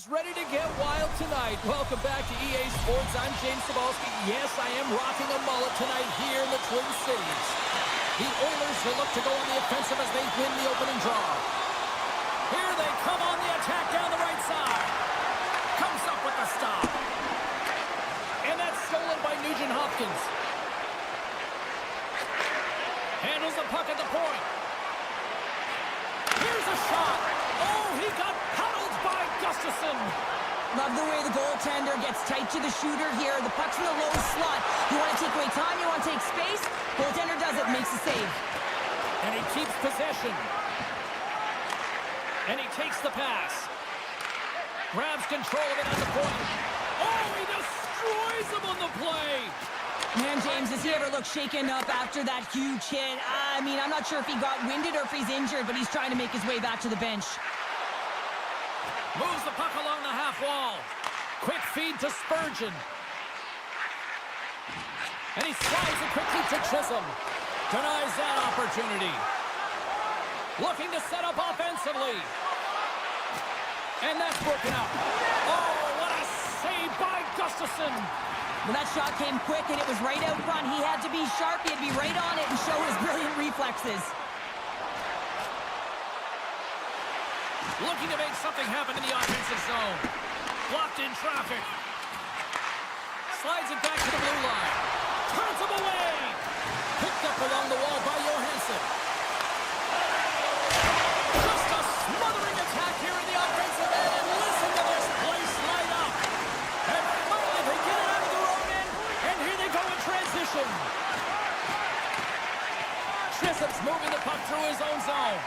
ready to get wild tonight. Welcome back to EA Sports. I'm James Cebulski. Yes, I am rocking a mullet tonight here in the Twin Cities. The Oilers will look to go on the offensive as they win the opening draw. Here they come on the attack down the right side. Comes up with the stop. And that's stolen by Nugent Hopkins. Handles the puck at the point. Here's a shot. Oh, he got puddled by Gustafsson. Love the way the goaltender gets tight to the shooter here. The puck's in the low slot. You want to take away time, you want to take space. Goaltender does it, makes the save. And he keeps possession. And he takes the pass. Grabs control of it at the point. Oh, he destroys him on the play. Man, James, does he ever look shaken up after that huge hit? I mean, I'm not sure if he got winded or if he's injured, but he's trying to make his way back to the bench. Moves the puck along the half wall. Quick feed to Spurgeon. And he slides it quickly to Chisholm. Denies that opportunity. Looking to set up offensively. And that's broken up. Oh, what a save by Gustafsson. Well, that shot came quick, and it was right out front. He had to be sharp. He had to be right on it and show his brilliant reflexes. Looking to make something happen in the offensive zone. Blocked in traffic. Slides it back to the blue line. Turns him away. Picked up along the wall by Johansson. Just a smothering attack here in the offensive end. And listen to this place light up. And finally they get it out of their own end. And here they go in transition. Chisholm's moving the puck through his own zone.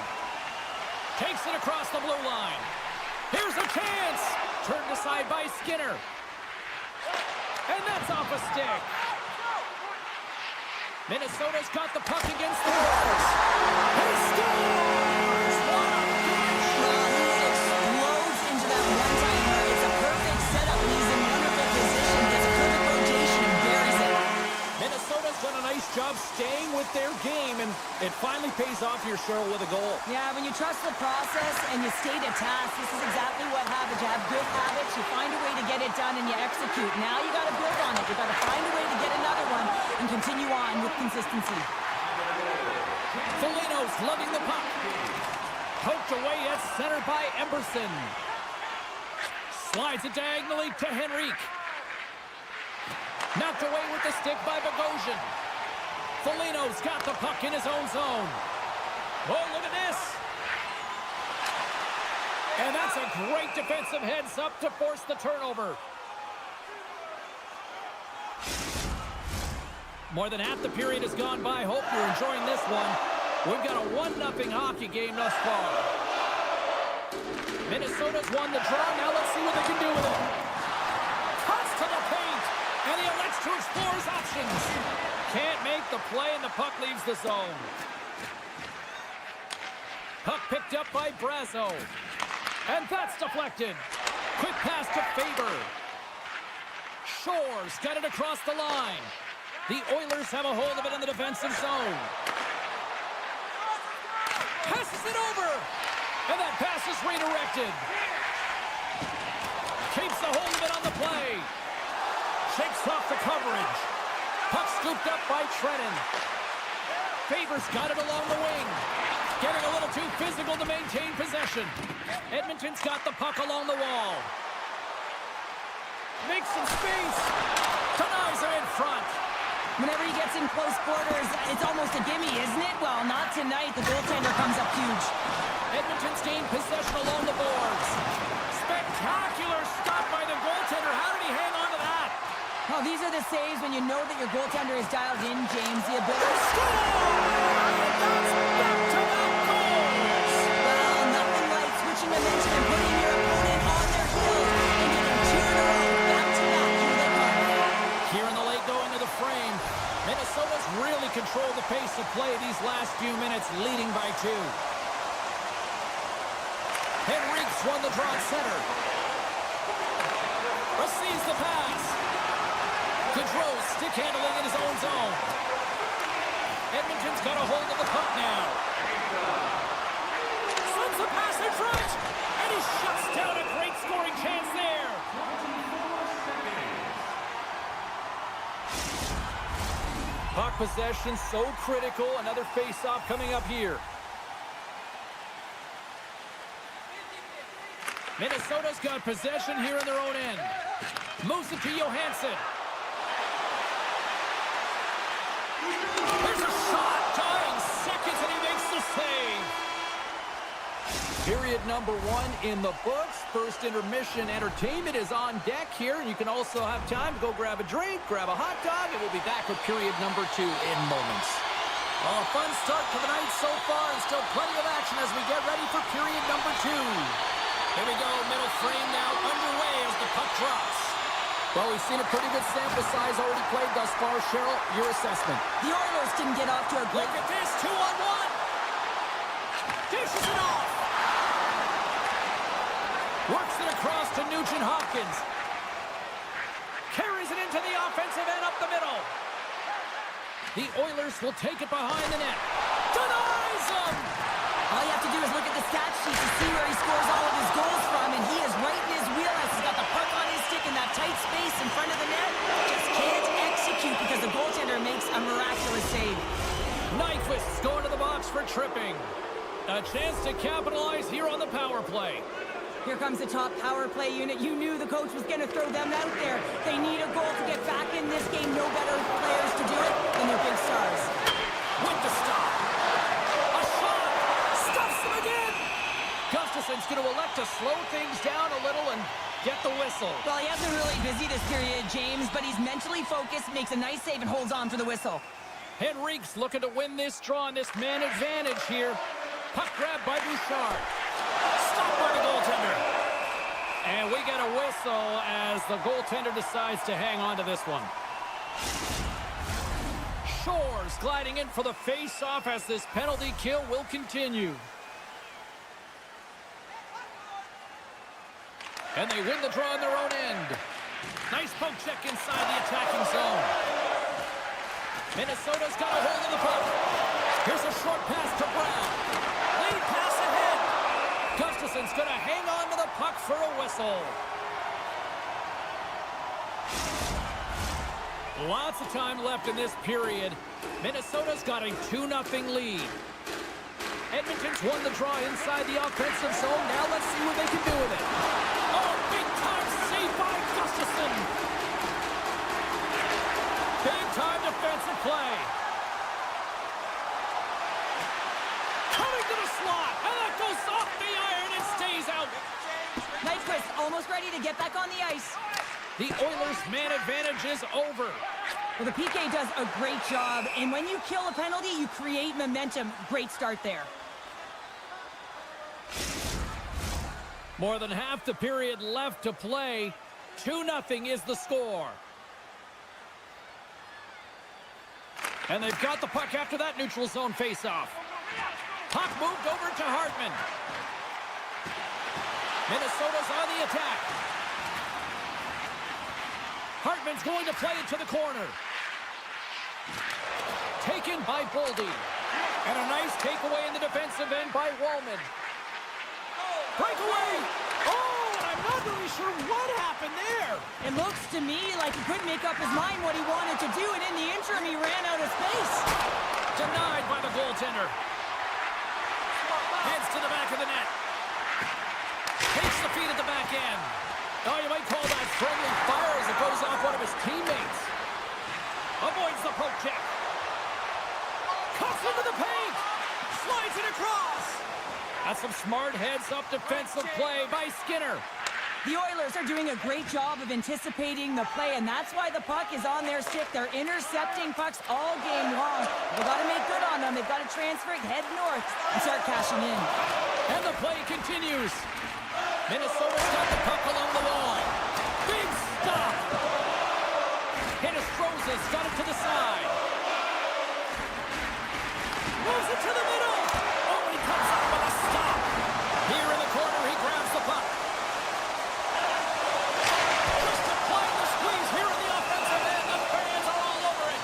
Takes it across the blue line. Here's a chance. Turned aside by Skinner. And that's off a stick. Minnesota's got the puck against the Oilers. He scores! What a great shot! He explodes into that one-timer. It's a perfect setup. He's in wonderful position. Gets a perfect rotation and buries it. Minnesota's done a nice job staying with their game, and it finally pays off here, Cheryl, with a goal. Yeah, when you trust the process and you stay to task, this is exactly what happens. You have good habits, you find a way to get it done, and you execute. Now you got to build on it. You got to find a way to get another one and continue on with consistency. Foligno's lugging the puck. Poked away at center by Emberson. Slides it diagonally to Henrique. Knocked away with the stick by Bogosian. Foligno's got the puck in his own zone. Oh, look at this. And that's a great defensive heads-up to force the turnover. More than half the period has gone by. Hope you're enjoying this one. We've got a 1-0 hockey game thus far. Minnesota's won the draw. Now let's see what they can do with it. Cuts to the paint. And he elects to explore his options. Can't make the play, and the puck leaves the zone. Puck picked up by Brazo. And that's deflected. Quick pass to Faber. Shores got it across the line. The Oilers have a hold of it in the defensive zone. Passes it over. And that pass is redirected. Keeps the hold of it on the play. Shakes off the coverage. Puck scooped up by Trennan. Faber's got it along the wing. Getting a little too physical to maintain possession. Edmonton's got the puck along the wall. Makes some space. Denies him in front. Whenever he gets in close quarters, it's almost a gimme, isn't it? Well, not tonight. The goaltender comes up huge. Edmonton's gained possession along the boards. Spectacular stop by the goaltender. How did he hang on to that? Well, these are the saves when you know that your goaltender is dialed in, James. The ability... That's back-to-back goals! Well, nothing like switching momentum and putting your opponent on their heels and getting 2 in a row. Back-to-back. Here they come. Here in the late going to the frame. Minnesota's really controlled the pace of play these last few minutes, leading by 2. Henrique's won the draw at center. Receives the pass. Gaudreau's stick handling in his own zone. Edmonton's got a hold of the puck now. Sends the pass in front. And he shuts down a great scoring chance there. Puck possession so critical. Another face-off coming up here. Minnesota's got possession here in their own end. Moves it to Johansson. There's a shot. Dying seconds, and he makes the save. Period number 1 in the books. First intermission entertainment is on deck here. And you can also have time to go grab a drink, grab a hot dog, and we'll be back with period number 2 in moments. Well, a fun start to the night so far, and still plenty of action as we get ready for period number 2. Here we go, middle frame now underway as the puck drops. Well, we've seen a pretty good sample size already played thus far. Cheryl, your assessment. The Oilers didn't get off to a great... Look at this, 2-on-1. Dishes it off. Works it across to Nugent-Hopkins. Carries it into the offensive end up the middle. The Oilers will take it behind the net. Denies him! All you have to do is look at the stat sheet to see where he scores all of his goals from, and he is right in his wheelhouse. He's got the puck on his stick in that tight space in front of the net. Just can't execute because the goaltender makes a miraculous save. Nyquist's going to the box for tripping. A chance to capitalize here on the power play. Here comes the top power play unit. You knew the coach was going to throw them out there. They need a goal to get back in this game. No better players to do it than their big stars. With the stop. A shot. Stuffs him again. Gustafson's going to elect to slow things down a little and get the whistle. Well, he has been really busy this period, James, but he's mentally focused, makes a nice save, and holds on for the whistle. Henrique's looking to win this draw on this man advantage here. Puck grab by Bouchard. Stopped by the goaltender. And we get a whistle as the goaltender decides to hang on to this one. Shores gliding in for the face-off as this penalty kill will continue. And they win the draw in their own end. Nice poke check inside the attacking zone. Minnesota's got a hold of the puck. Here's a short pass to Brown. Lead pass ahead. Gustafson's going to hang on to the puck for a whistle. Lots of time left in this period. Minnesota's got a 2-0 lead. Edmonton's won the draw inside the offensive zone. Now let's see what they can do with it. Oh, big-time save by Gustafson. Big-time defensive play. Coming to the slot, and that goes off the iron and stays out. Nyquist almost ready to get back on the ice. The Oilers' man advantage is over. Well, the PK does a great job, and when you kill a penalty, you create momentum. Great start there. More than half the period left to play. 2-0 is the score. And they've got the puck after that neutral zone faceoff. Puck moved over to Hartman. Minnesota's on the attack. Hartman's going to play it to the corner. Taken by Boldy. And a nice takeaway in the defensive end by Wallman. Breakaway! Oh, and I'm not really sure what happened there. It looks to me like he couldn't make up his mind what he wanted to do, and in the interim, he ran out of space. Denied by the goaltender. Heads to the back of the net. Takes the feed at the back end. Oh, you might call that friendly fire as it goes off one of his teammates. Avoids the poke check. Cuts into the paint. Slides it across. That's some smart heads-up defensive play by Skinner. The Oilers are doing a great job of anticipating the play, and that's why the puck is on their stick. They're intercepting pucks all game long. They've got to make good on them. They've got to transfer it, head north, and start cashing in. And the play continues. Minnesota's got the puck along the wall. Big stop. Hinostroza's got it to the side. Moves it to the middle. Oh, he comes up with a stop. Here in the corner, he grabs the puck. Just applying the squeeze here in the offensive end. The fans are all over it.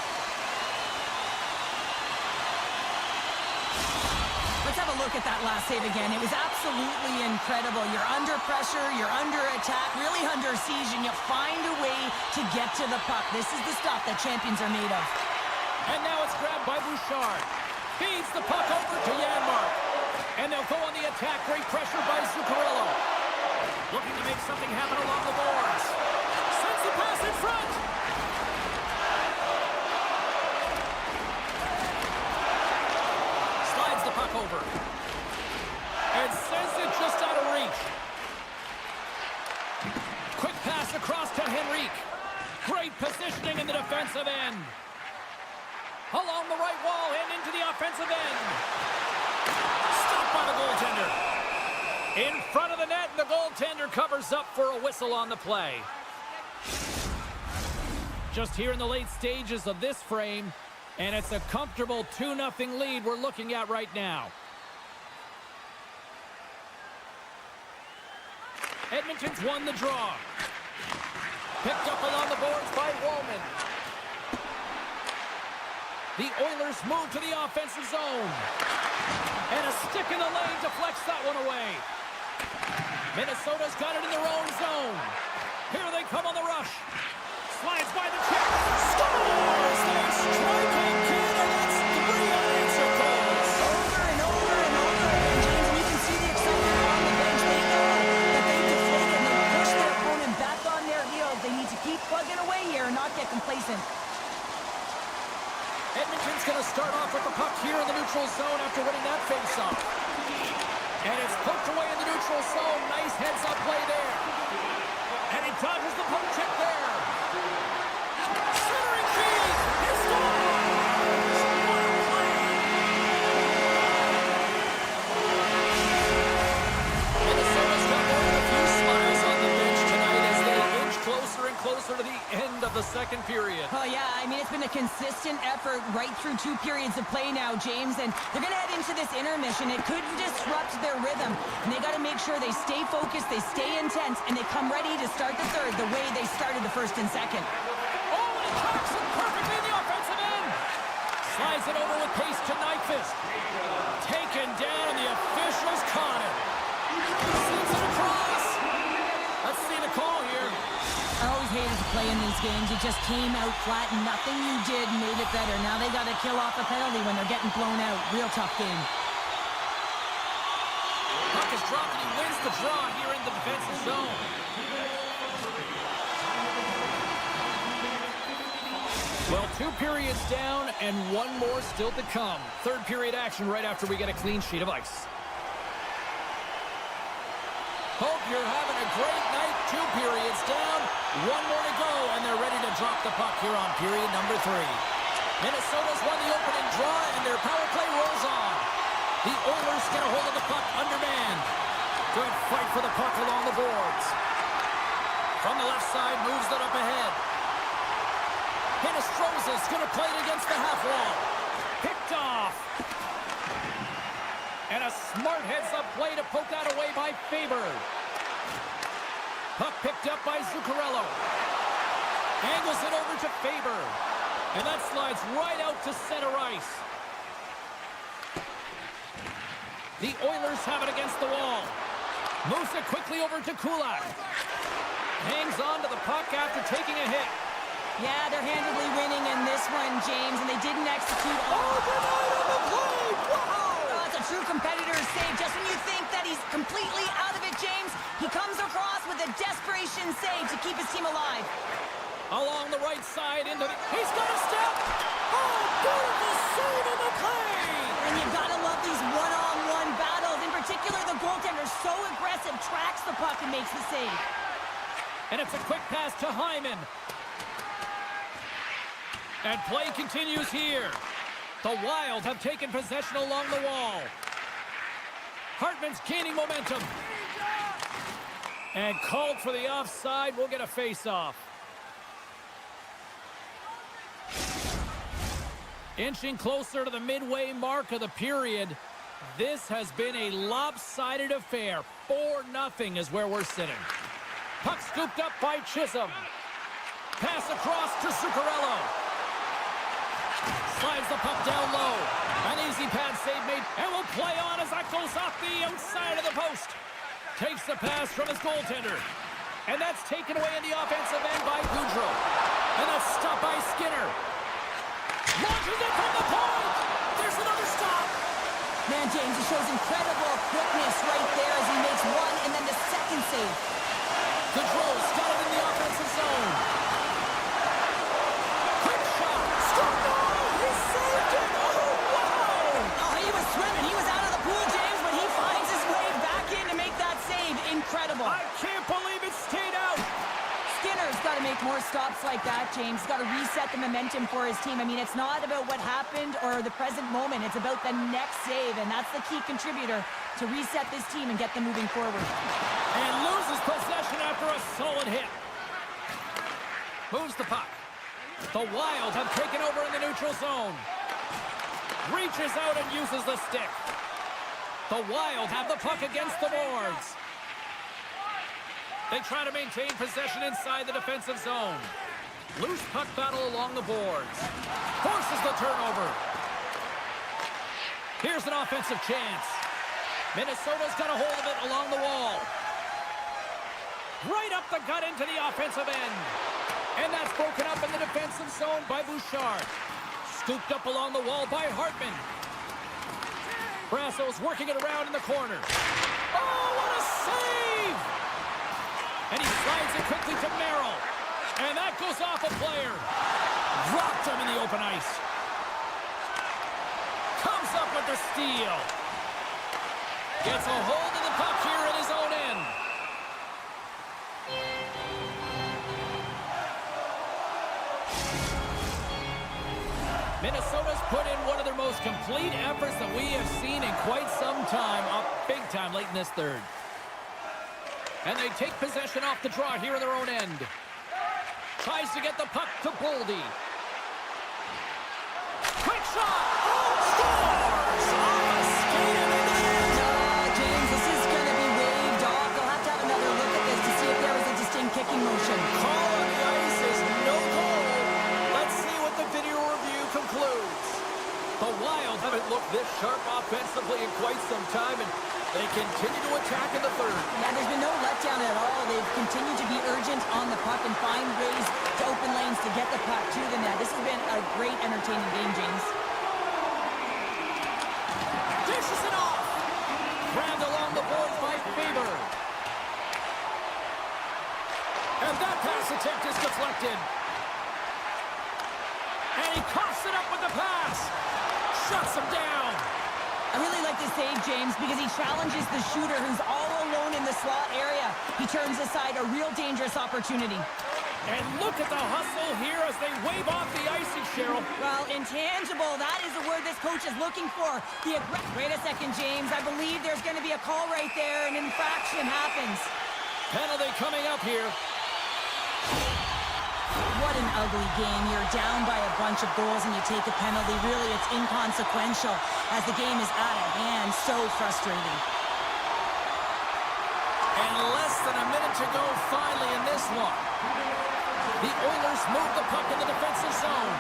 Let's have have a look at that last save again. It was absolutely incredible. You're under pressure, you're under attack, really under siege, and you find a way to get to the puck. This is the stuff that champions are made of. And now it's grabbed by Bouchard. Feeds the puck over to Janmark. And they'll go on the attack. Great pressure by Zuccarello. Looking to make something happen along the boards. Sends the pass in front. Slides the puck over. And sends it just out of reach. Quick pass across to Henrique. Great positioning in the defensive end. Along the right wall and into the offensive end. Stopped by the goaltender. In front of the net, the goaltender covers up for a whistle on the play. Just here in the late stages of this frame, and it's a comfortable 2-0 lead we're looking at right now. Edmonton's won the draw. Picked up along the boards by Wallman. The Oilers move to the offensive zone. And a stick in the lane deflects that one away. Minnesota's got it in their own zone. Here they come on the rush. Slides by the check. Scores! They're striking kid, and that's 3 unanswered goals. Over and over and over again, James, and you can see the excitement on the bench. They know that they deflated and they push their opponent back on their heels. They need to keep plugging away here and not get complacent. Edmonton's going to start off with the puck here in the neutral zone after winning that face-off. And it's poked away in the neutral zone. Nice heads-up play there. And he dodges the poke check there. Centering feed. He scores! What a play! Minnesota's got more than a few smiles on the bench tonight as they inch closer and closer to the end of the second period. Oh, yeah, I mean, it's been a consistent effort right through 2 periods of play now, James, and they're going to head into this intermission. It could disrupt their rhythm, and they got to make sure they stay focused, they stay intense, and they come ready to start the third the way they started the first and second. Oh, and he cocks it perfectly in the offensive end. Slides it over with pace to Nyquist. Taken down, and the officials caught him. Sends it across. Let's see the call here. I always hated to play in these games. It just came out flat, and nothing you did made it better. Now they got to kill off a penalty when they're getting blown out. Real tough game. Puck is dropped, and he wins the draw here in the defensive zone. Well, 2 periods down, and 1 more still to come. Third period action right after we get a clean sheet of ice. Hope you're having a great night. 2 periods down, 1 more to go, and they're ready to drop the puck here on period number 3. Minnesota's won the opening draw, and their power play rolls on. The Oilers get a hold of the puck undermanned. Good fight for the puck along the boards. From the left side, moves it up ahead. Hinostroza's going to play it against the half wall. Picked off. And a smart heads-up play to poke that away by Faber. Puck picked up by Zuccarello. Angles it over to Faber. And that slides right out to center ice. The Oilers have it against the wall. Moves it quickly over to Kulak. Hangs on to the puck after taking a hit. Yeah, they're handily winning in this one, James, and they didn't execute. Oh, denied on the play! Wow! Oh, it's a true competitor's save. Just when you think that he's completely out of it, James, he comes across with a desperation save to keep his team alive. Along the right side into the... He's got a step! Oh, beautiful save on the play! And you gotta love these one-on-one battles. In particular, the goaltender so aggressive, tracks the puck and makes the save. And it's a quick pass to Hyman. And play continues here. The Wild have taken possession along the wall. Hartman's gaining momentum. And called for the offside. We'll get a face-off. Inching closer to the midway mark of the period. This has been a lopsided affair. 4-0 is where we're sitting. Puck scooped up by Chisholm. Pass across to Zuccarello. Slides the puck down low. An easy pad save made, and will play on as that goes off the outside of the post. Takes the pass from his goaltender. And that's taken away in the offensive end by Goudreau. And that's stopped by Skinner. Launches it from the point. There's another stop. Man, James, he shows incredible quickness right there as he makes one and then the second save. Goudreau's got it in the offensive zone. Quick shot. Struck on. He saved it. Oh, wow. Oh, he was swimming. He was out of the pool, James, but he finds his way back in to make that save. Incredible. I can't believe it stayed out. Skinner's got to make more stops like that, James. He's got to reset the momentum for his team. I mean, it's not about what happened or the present moment. It's about the next save, and that's the key contributor to reset this team and get them moving forward. And loses possession after a solid hit. Moves the puck. The Wild have taken over in the neutral zone. Reaches out and uses the stick. The Wild have the puck against the boards. They try to maintain possession inside the defensive zone. Loose puck battle along the boards. Forces the turnover. Here's an offensive chance. Minnesota's got a hold of it along the wall. Right up the gut into the offensive end. And that's broken up in the defensive zone by Bouchard. Scooped up along the wall by Hartman. Brasso's working it around in the corner. Oh, what a save! And he slides it quickly to Merrill. And that goes off a player. Dropped him in the open ice. Comes up with the steal. Gets a hold of the puck here in his own end. Minnesota's put in one of their most complete efforts that we have seen in quite some time. Up big time late in this third. And they take possession off the draw here in their own end. Tries to get the puck to Boldy. Quick shot! Oh, scores! Off a skate in the net! James, this is going to be waved off. They'll have to have another look at this to see if there was a distinct kicking motion. Call on the ice is no goal. Let's see what the video review concludes. The Wild haven't looked this sharp offensively in quite some time, and they continue to attack in the third. Yeah, there's been no letdown at all. They've continued to be urgent on the puck and find ways to open lanes to get the puck to the net. This has been a great, entertaining game, James. Dishes it off. Grabbed along the boards by Faber. And that pass attempt is deflected. And he coughs it up with the pass. Shuts him down. I really like this save, James, because he challenges the shooter who's all alone in the slot area. He turns aside a real dangerous opportunity. And look at the hustle here as they wave off the icing, Cheryl. Well, intangible, that is the word this coach is looking for. Wait a second, James. I believe there's going to be a call right there. An infraction happens. Penalty coming up here. What an ugly game. You're down by a bunch of goals and you take a penalty. Really, it's inconsequential as the game is out of hand. So frustrating. And less than a minute to go finally in this one. The Oilers move the puck in the defensive zone.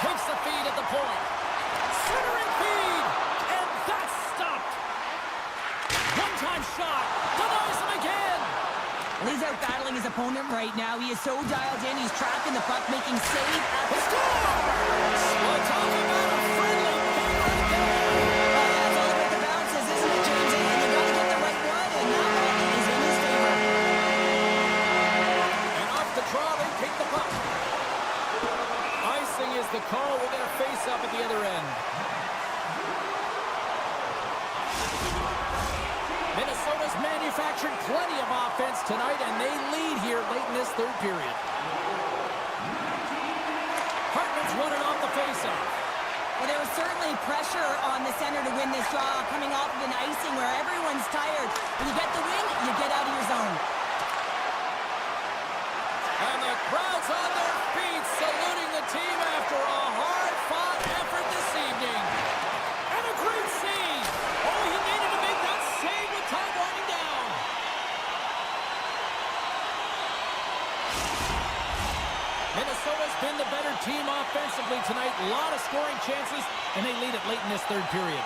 Takes the feed at the point. Centering feed. And that's stopped. One-time shot. Denies him again. He's out battling his opponent right now. He is so dialed in. He's tracking the puck, making save after Scores! We're talking about a friendly feed right there. Yeah, it's all about the bounces, isn't it, James? And you got to get the right one, and that one is in his favor. And off the draw, they take the puck. Icing is the call. We're going to face up at the other end. Minnesota's manufactured plenty of offense tonight, and they lead here late in this third period. Hartman's running off the faceoff. Well, there was certainly pressure on the center to win this draw, coming off of an icing where everyone's tired. When you get the win, you get out of your zone. And the crowd's on their feet, saluting the team after a hard-fought effort this evening. And a great save. Oh, he needed to make that save with time winding down. Minnesota's been the better team offensively tonight. tonight. A lot of scoring chances, and they lead it late in this third period.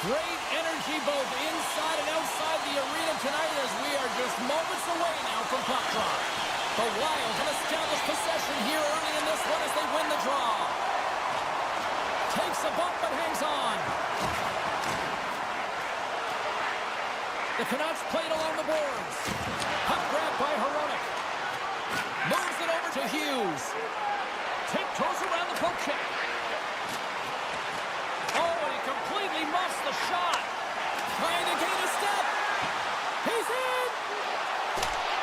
Great energy both inside and outside the arena tonight as we are just moments away now from puck drop. The Wild have established possession here early in this one as they win the draw. Takes a bump but hangs on. The Canucks played along the boards. Puck grab by Hronek. Moves it over to Hughes. Tiptoes around the poke check. Oh, and he completely muffs the shot. Trying to gain a step. He's in.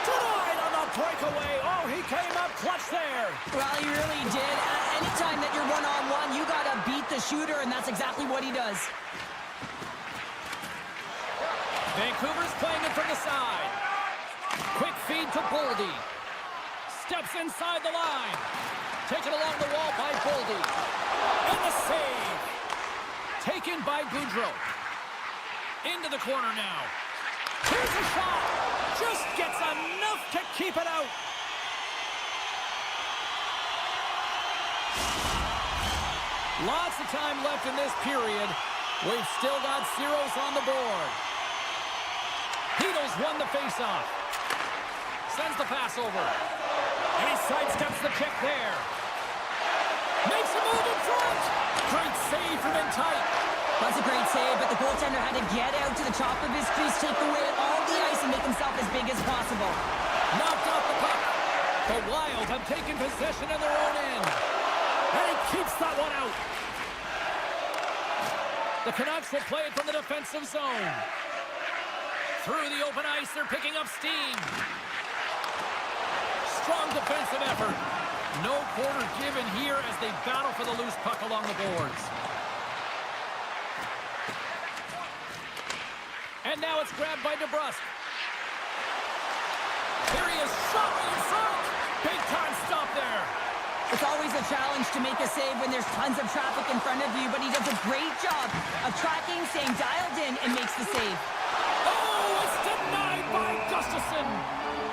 Denied on the breakaway. Oh, he came up clutch there. Well, he really did. anytime that you're one-on-one, you got to beat the shooter, and that's exactly what he does. Vancouver's playing it from the side. Quick feed to Boldy. Steps inside the line. Taken along the wall by Boldy. And the save. Taken by Goudreau. Into the corner now. Here's a shot. Just gets enough to keep it out. Lots of time left in this period. We've still got zeros on the board. Heedles won the faceoff. Sends the pass over. And he sidesteps the check there. Makes a move in front. Great save from in tight. That's a great save, but the goaltender had to get out to the top of his crease, take away all the ice, and make himself as big as possible. Knocked off the puck. The Wild have taken possession in their own end. And he keeps that one out. The Canucks will play it from the defensive zone. Through the open ice, they're picking up steam. Strong defensive effort. No quarter given here as they battle for the loose puck along the boards. And now it's grabbed by DeBrusk. Here he is, shot right in front. Big time stop there. It's always a challenge to make a save when there's tons of traffic in front of you, but he does a great job of tracking, staying dialed in, and makes the save. Oh, it's denied by Gustafsson.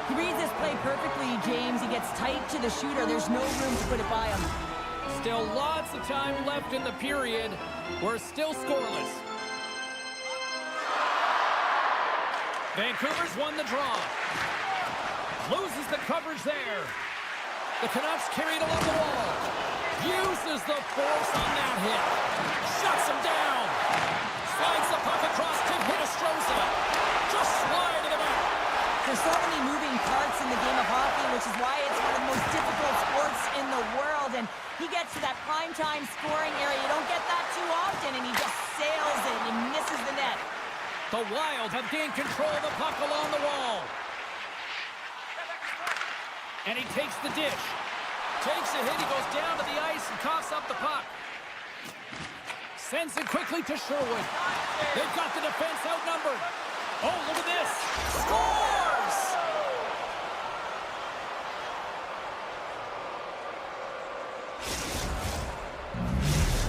He reads this play perfectly, James. He gets tight to the shooter. There's no room to put it by him. Still lots of time left in the period. We're still scoreless. Vancouver's won the draw. Loses the coverage there. The Canucks carried along the wall. Uses the force on that hit. Shuts him down. Slides the puck across to Hinostroza. Just slide to the back. There's so many moving parts in the game of hockey, which is why it's one of the most difficult sports in the world. And he gets to that primetime scoring area. You don't get that too often, and he just sails it. He misses the net. The Wild have gained control of the puck along the wall. And he takes the dish. Takes a hit, he goes down to the ice and coughs up the puck. Sends it quickly to Sherwood. They've got the defense outnumbered. Oh, look at this. Scores!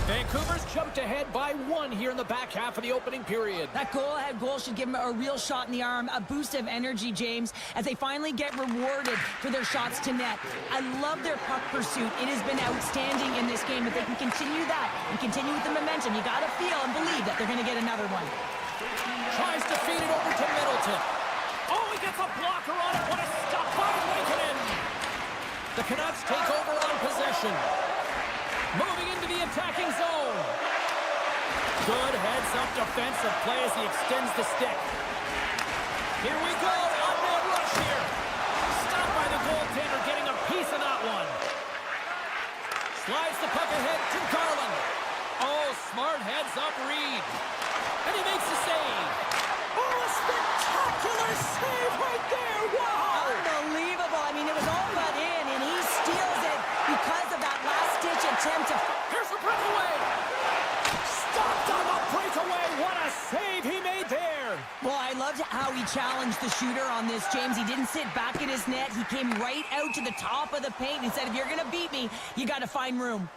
Vancouver's jumped ahead by 1 here in the back half of the opening period. That goal should give him a real shot in the arm, a boost of energy, James, as they finally get rewarded for their shots to net. I love their puck pursuit. It has been outstanding in this game. If they can continue that and continue with the momentum, you got to feel and believe that they're going to get another one. Tries to feed it over to Middleton. Oh, he gets a blocker on it. What a stop by Lankinen. The Canucks take over on possession. Moving into the attacking zone. Good heads-up defensive play as he extends the stick. Here we go. Unmanned rush here. Stopped by the goaltender, getting a piece of that one. Slides the puck ahead to Garland. Oh, smart heads-up read. And he makes the save. Oh, a spectacular save right there. Wow. Unbelievable. I mean, it was all but in, and he steals it because of that last-ditch attempt to... Here's the breakaway. Stopped on the breakaway. What a save he made there. Well, I loved how he challenged the shooter on this, James. He didn't sit back at his net. He came right out to the top of the paint and said, if you're going to beat me, you got to find room.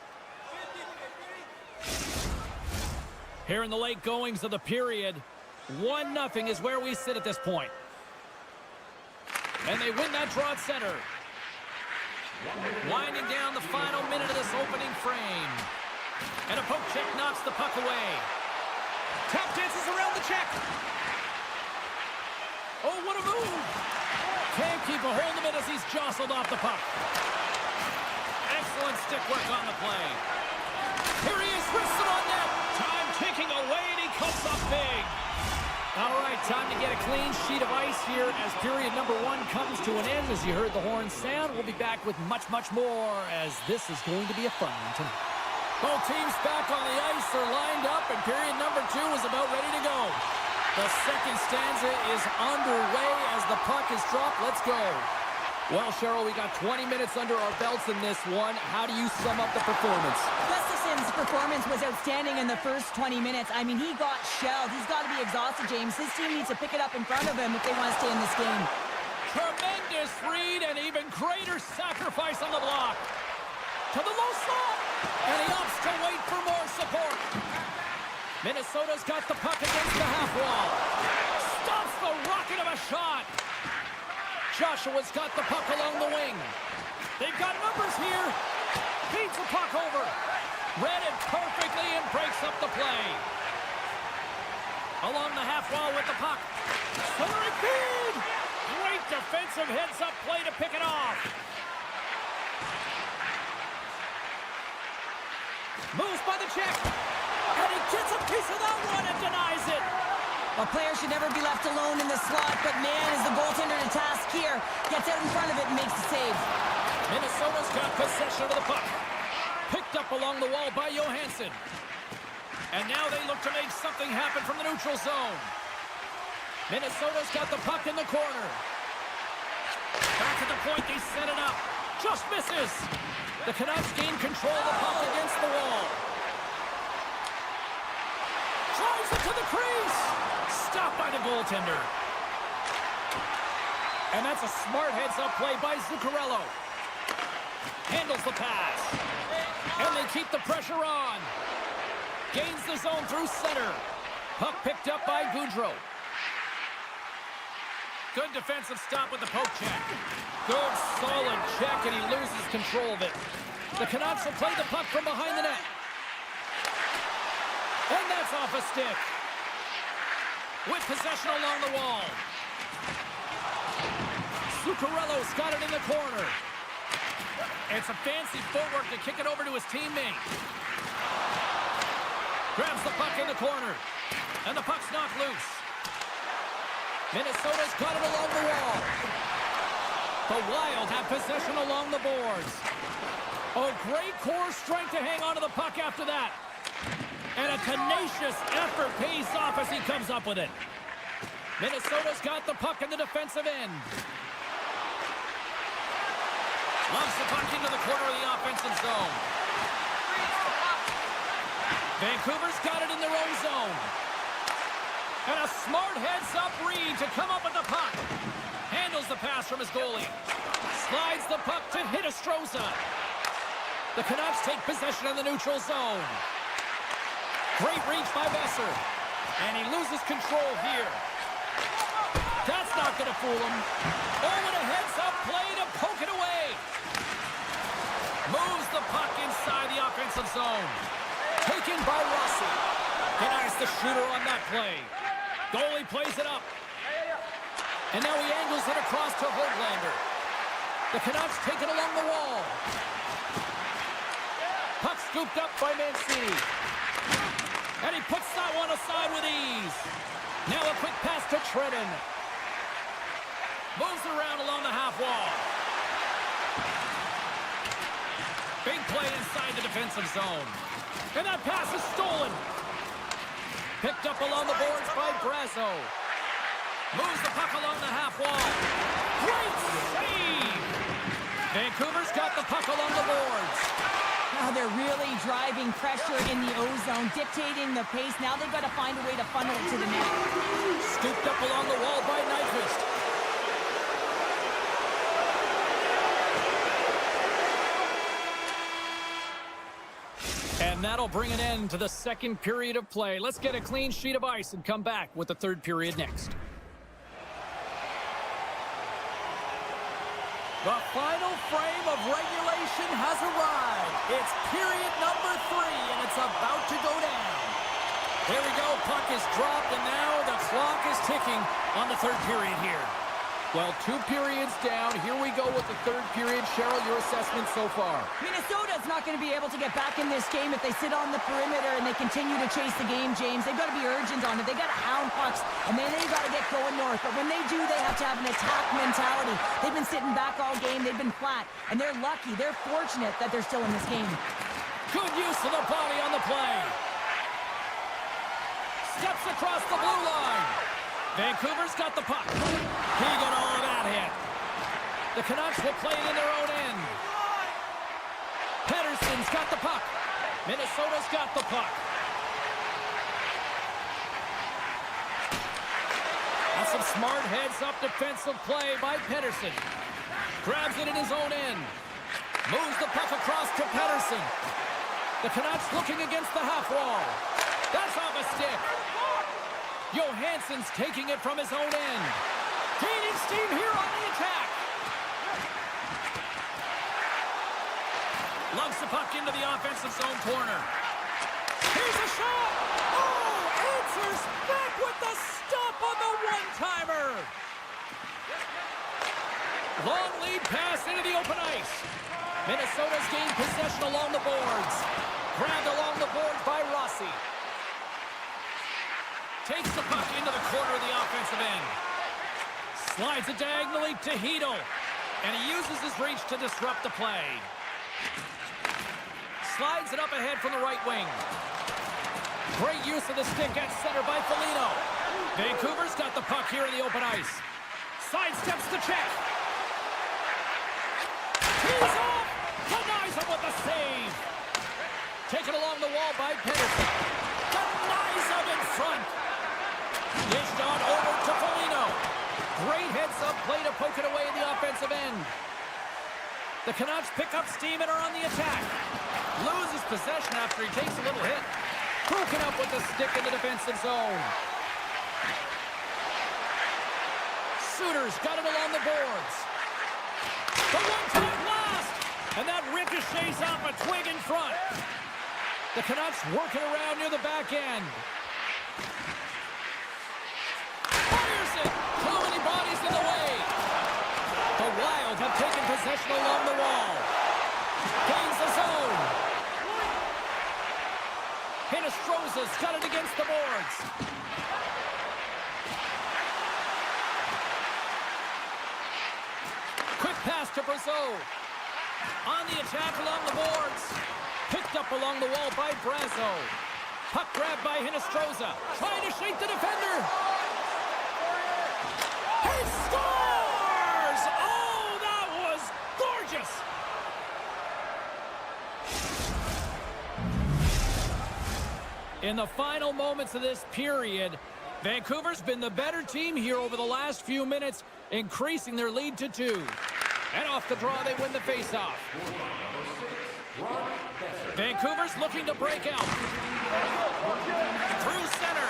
Here in the late goings of the period, 1-0 is where we sit at this point. And they win that draw at center. Winding down the final minute of this opening frame. And a poke check knocks the puck away. Tap dances around the check. Oh, what a move. Can't keep a hold of it as he's jostled off the puck. Excellent stick work on the play. Here he is, wristed on net. Time ticking away, and he comes up big. All right, time to get a clean sheet of ice here as period number 1 comes to an end. As you heard the horn sound, we'll be back with much, much more as this is going to be a fun one tonight. Both teams back on the ice are lined up, and period number 2 is about ready to go. The second stanza is underway as the puck is dropped. Let's go. Well, Cheryl, we got 20 minutes under our belts in this one. How do you sum up the performance? Gustafson's performance was outstanding in the first 20 minutes. I mean, he got shelled. He's got to be exhausted, James. His team needs to pick it up in front of him if they want to stay in this game. Tremendous read and even greater sacrifice on the block. To the low slot. And he opts to wait for more support. Minnesota's got the puck against the half wall. Stops the rocket of a shot. Joshua's got the puck along the wing. They've got numbers here. Feeds the puck over. Read it perfectly and breaks up the play. Along the half wall with the puck. Centering feed. Great defensive heads-up play to pick it off. Moves by the check. And he gets a piece of that one and denies it. A player should never be left alone in the slot, but man, is the goaltender to task here. Gets out in front of it and makes the save. Minnesota's got possession of the puck. Picked up along the wall by Johansson. And now they look to make something happen from the neutral zone. Minnesota's got the puck in the corner. Back at the point, they set it up. Just misses. The Canucks gain control of the puck against the wall. Drives it to the crease. Stopped by the goaltender. And that's a smart heads-up play by Zuccarello. Handles the pass. And they keep the pressure on. Gains the zone through center. Puck picked up by Goudreau. Good defensive stop with the poke check. Good, solid check, and he loses control of it. The Canucks will play the puck from behind the net. And that's off a stick. With possession along the wall. Zuccarello's got it in the corner. It's a fancy footwork to kick it over to his teammate. Grabs the puck in the corner. And the puck's knocked loose. Minnesota's got it along the wall. The Wild have possession along the boards. Oh, great core strength to hang onto the puck after that. And a tenacious effort pays off as he comes up with it. Minnesota's got the puck in the defensive end. Loves the puck into the corner of the offensive zone. Vancouver's got it in their own zone. And a smart heads-up read to come up with the puck. Handles the pass from his goalie. Slides the puck to Hinostroza. The Canucks take possession in the neutral zone. Great reach by Besser. And he loses control here. That's not going to fool him. Oh, and a heads-up play to poke it away. Moves the puck inside the offensive zone. Taken by Rossi. Denies the shooter on that play. Goalie plays it up. And now he angles it across to Höglander. The Canucks take it along the wall. Puck scooped up by Mancini. And he puts that one aside with ease. Now a quick pass to Trenton. Moves around along the half wall. Big play inside the defensive zone. And that pass is stolen. Picked up along the boards by Brazo. Moves the puck along the half wall. Great save! Vancouver's got the puck along the boards. Now they're really driving pressure in the O-zone, dictating the pace. Now they've got to find a way to funnel it to the net. Scooped up along the wall by Nyquist. And that'll bring an end to the second period of play. Let's get a clean sheet of ice and come back with the third period next. The final frame of regulation has arrived. It's period number 3, and it's about to go down. There we go. Puck is dropped, and now the clock is ticking on the third period here. Well, 2 periods down. Here we go with the third period. Cheryl, your assessment so far? Minnesota's not going to be able to get back in this game if they sit on the perimeter and they continue to chase the game, James. They've got to be urgent on it. They've got to hound pucks, and then they've got to get going north. But when they do, they have to have an attack mentality. They've been sitting back all game. They've been flat, and they're lucky. They're fortunate that they're still in this game. Good use of the body on the play. Steps across the blue line. Vancouver's got the puck. He got all of that hit. The Canucks will play it in their own end. Pettersson's got the puck. Minnesota's got the puck. That's some smart heads-up defensive play by Pettersson. Grabs it in his own end. Moves the puck across to Pettersson. The Canucks looking against the half wall. That's off a stick. Johansson's taking it from his own end. Gaining steam here on the attack. Lugs the puck into the offensive zone corner. Here's a shot. Oh, answers back with the stop on the one-timer. Long lead pass into the open ice. Minnesota's gained possession along the boards. Grabbed along the boards by Rossi. Takes the puck into the corner of the offensive end. Slides it diagonally to Hedl. And he uses his reach to disrupt the play. Slides it up ahead from the right wing. Great use of the stick at center by Foligno. Vancouver's got the puck here in the open ice. Sidesteps the check. He's off! Denies him with the save. Taken along the wall by Pettersson. Denies him in front. Dished on over to Foligno. Great heads-up play to poke it away in the offensive end. The Canucks pick up steam and are on the attack. Loses possession after he takes a little hit. Broken up with the stick in the defensive zone. Suter's got it along the boards. The one-time blast! And that ricochets off a twig in front. The Canucks working around near the back end. Fires it! Too many bodies in the way. The Wild have taken possession along the wall. Gains the zone. Hinostroza's got it against the boards. Quick pass to Brazeau. On the attack along the boards. Picked up along the wall by Brazeau. Puck grabbed by Hinostroza. Trying to shake the defender. He scores! Oh, that was gorgeous! In the final moments of this period, Vancouver's been the better team here over the last few minutes, increasing their lead to 2. And off the draw, they win the faceoff. Vancouver's looking to break out. Through center.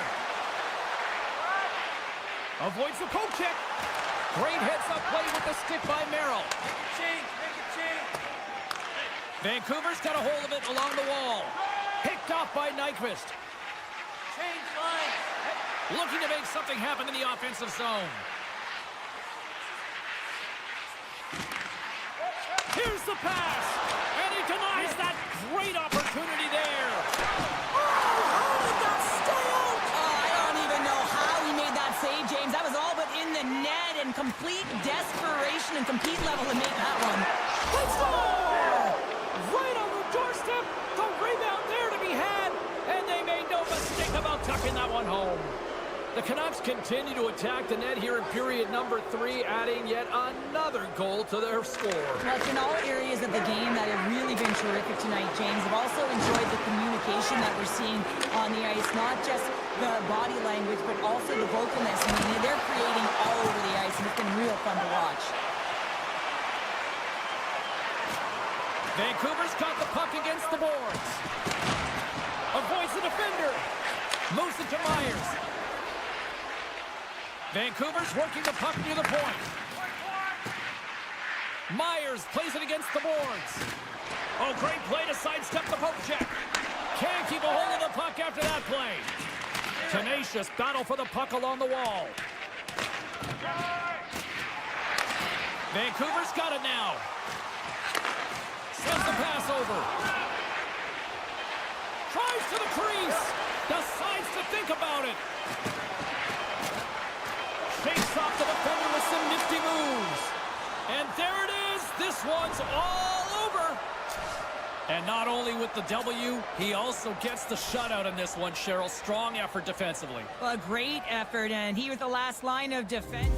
Avoids the poke check. Great heads-up play with the stick by Merrill. Vancouver's got a hold of it along the wall. Picked off by Nyquist. Looking to make something happen in the offensive zone. Here's the pass. And he denies that great opportunity there. Oh, how did that stay out? Oh, I don't even know how he made that save, James. That was all but in the net and complete desperation and compete level to make that one. Let's go! Right on the doorstep. The rebound there to be had. And they made no mistake about tucking that one home. The Canucks continue to attack the net here in period number 3, adding yet another goal to their score. Well, it's in all areas of the game that have really been terrific tonight, James. I've also enjoyed the communication that we're seeing on the ice, not just the body language, but also the vocalness. I mean, they're creating all over the ice, and it's been real fun to watch. Vancouver's got the puck against the boards. Avoids the defender. Moves it to Myers. Vancouver's working the puck near the point. Myers plays it against the boards. Oh, great play to sidestep the poke check. Can't keep a hold of the puck after that play. Tenacious battle for the puck along the wall. Vancouver's got it now. Sends the pass over. Tries to the crease. Decides to think about it. Shakes off the defender with some nifty moves. And there it is. This one's all over. And not only with the W, he also gets the shutout in this one, Cheryl. Strong effort defensively. Well, a great effort, and he was the last line of defense.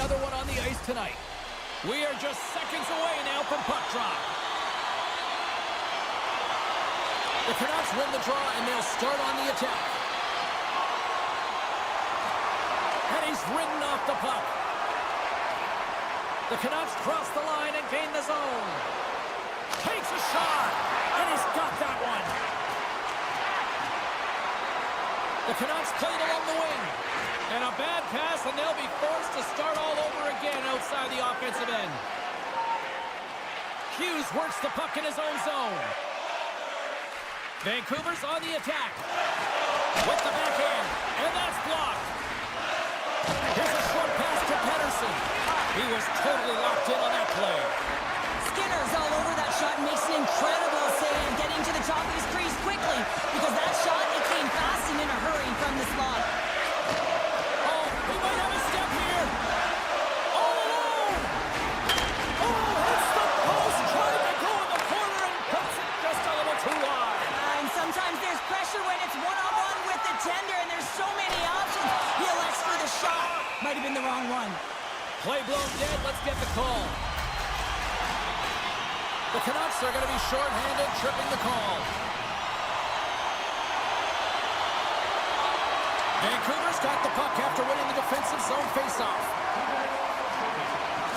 another one on the ice tonight. We are just seconds away now from puck drop. The Canucks win the draw, and they'll start on the attack. And he's ridden off the puck. The Canucks cross the line and gain the zone. Takes a shot, and he's got that one. The Canucks played along the wing. And a bad pass, and they'll be forced to start all over again outside the offensive end. Hughes works the puck in his own zone. Vancouver's on the attack. With the backhand, and that's blocked. Here's a short pass to Pettersson. He was totally locked in on that play. Skinner's all over that shot and makes an incredible save, getting to the top of his crease quickly, because that shot, it came fast and in a hurry from the slot. Oh, he might have a step here. All alone. Oh, hits the post, trying to go in the corner and puts it just a little too wide. And sometimes there's pressure when it's one-on-one with the tender, and there's so many options. He elects for the shot. Might have been the wrong one. Play blown dead. Let's get the call. The Canucks are going to be shorthanded, tripping the call. Vancouver's got the puck after winning the defensive zone faceoff.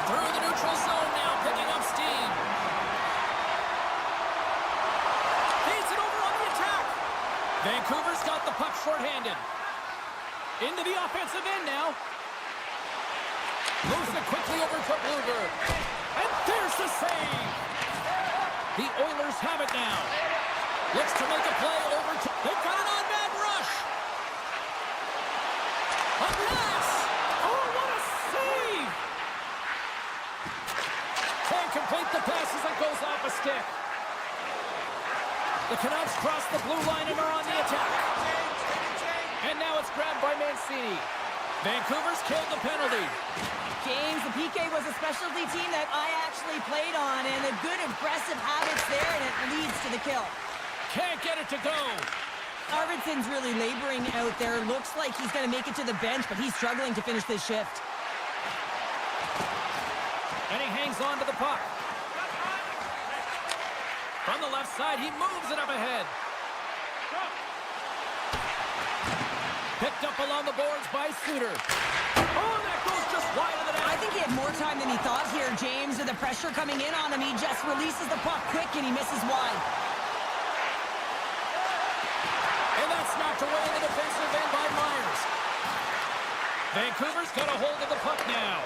Through the neutral zone now, picking up steam. Feeds it over on the attack. Vancouver's got the puck shorthanded. Into the offensive end now. Moves it quickly over to Blueger. And there's the save. The Oilers have it now. Looks to make a play over to... They've got an on-man rush. A pass. Oh, what a save. Can't complete the pass as it goes off a stick. The Canucks cross the blue line and are on the attack. And now it's grabbed by Mancini. Vancouver's killed the penalty. James, the PK was a specialty team that I actually played on, and a good aggressive habits there, and it leads to the kill. Can't get it to go. Arvidsson's really laboring out there. Looks like he's going to make it to the bench, but he's struggling to finish this shift. And he hangs on to the puck. From the left side, he moves it up ahead. Picked up along the boards by Suter. Oh, that goes just wide of the net. I think he had more time than he thought here, James. With the pressure coming in on him, he just releases the puck quick and he misses wide. And that's knocked away in the defensive end by Myers. Vancouver's got a hold of the puck now.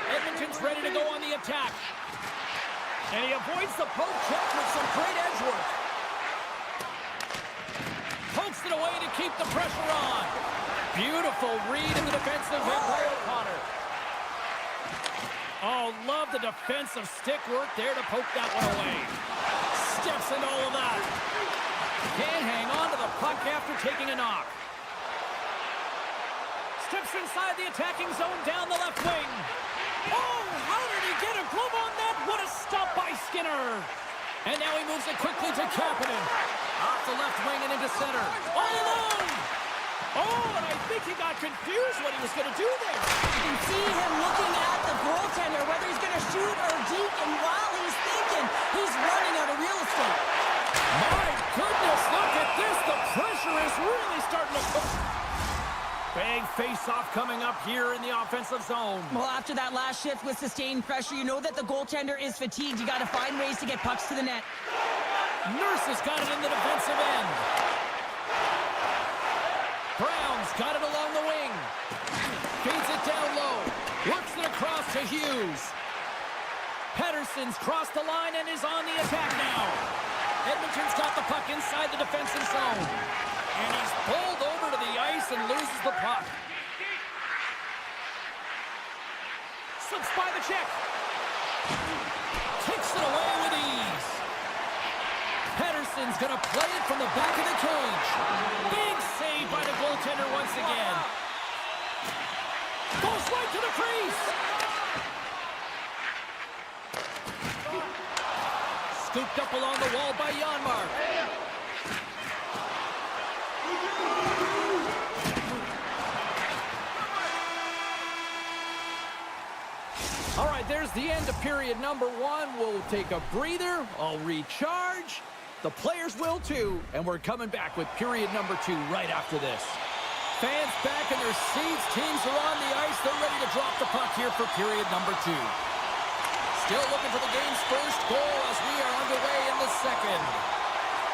Edmonton's ready to go on the attack. And he avoids the poke check with some great edge work. Pokes it away to keep the pressure on. Beautiful read in the defensive end by O'Connor. Oh, love the defensive stick work there to poke that one away. Steps into all of that. Can't hang on to the puck after taking a knock. Steps inside the attacking zone down the left wing. Oh, how did he get a glove on that? What a stop by Skinner. And now he moves it quickly to Kapanen. Off the left wing and into center. All alone! Oh, and I think he got confused what he was going to do there. You can see him looking at the goaltender, whether he's going to shoot or deke, and while he's thinking, he's running out of real estate. My goodness, look at this. The pressure is really starting to cook. Big face-off coming up here in the offensive zone. Well, after that last shift with sustained pressure, you know that the goaltender is fatigued. You got to find ways to get pucks to the net. Nurse has got it in the defensive end. Brown's got it along the wing. Feeds it down low. Works it across to Hughes. Pettersson's crossed the line and is on the attack now. Edmonton's got the puck inside the defensive zone. And he's pulled over to the ice and loses the puck. Slips by the check. Takes it away with ease. Pettersson's going to play it from the back of the cage. Big save by the goaltender once again. Goes right to the crease. Scooped up along the wall by Janmark. All right, there's the end of period number 1. We'll take a breather. I'll recharge. The players will too. And we're coming back with period number 2 right after this. Fans back in their seats. Teams are on the ice. They're ready to drop the puck here for period number 2. Still looking for the game's first goal as we are underway in the second.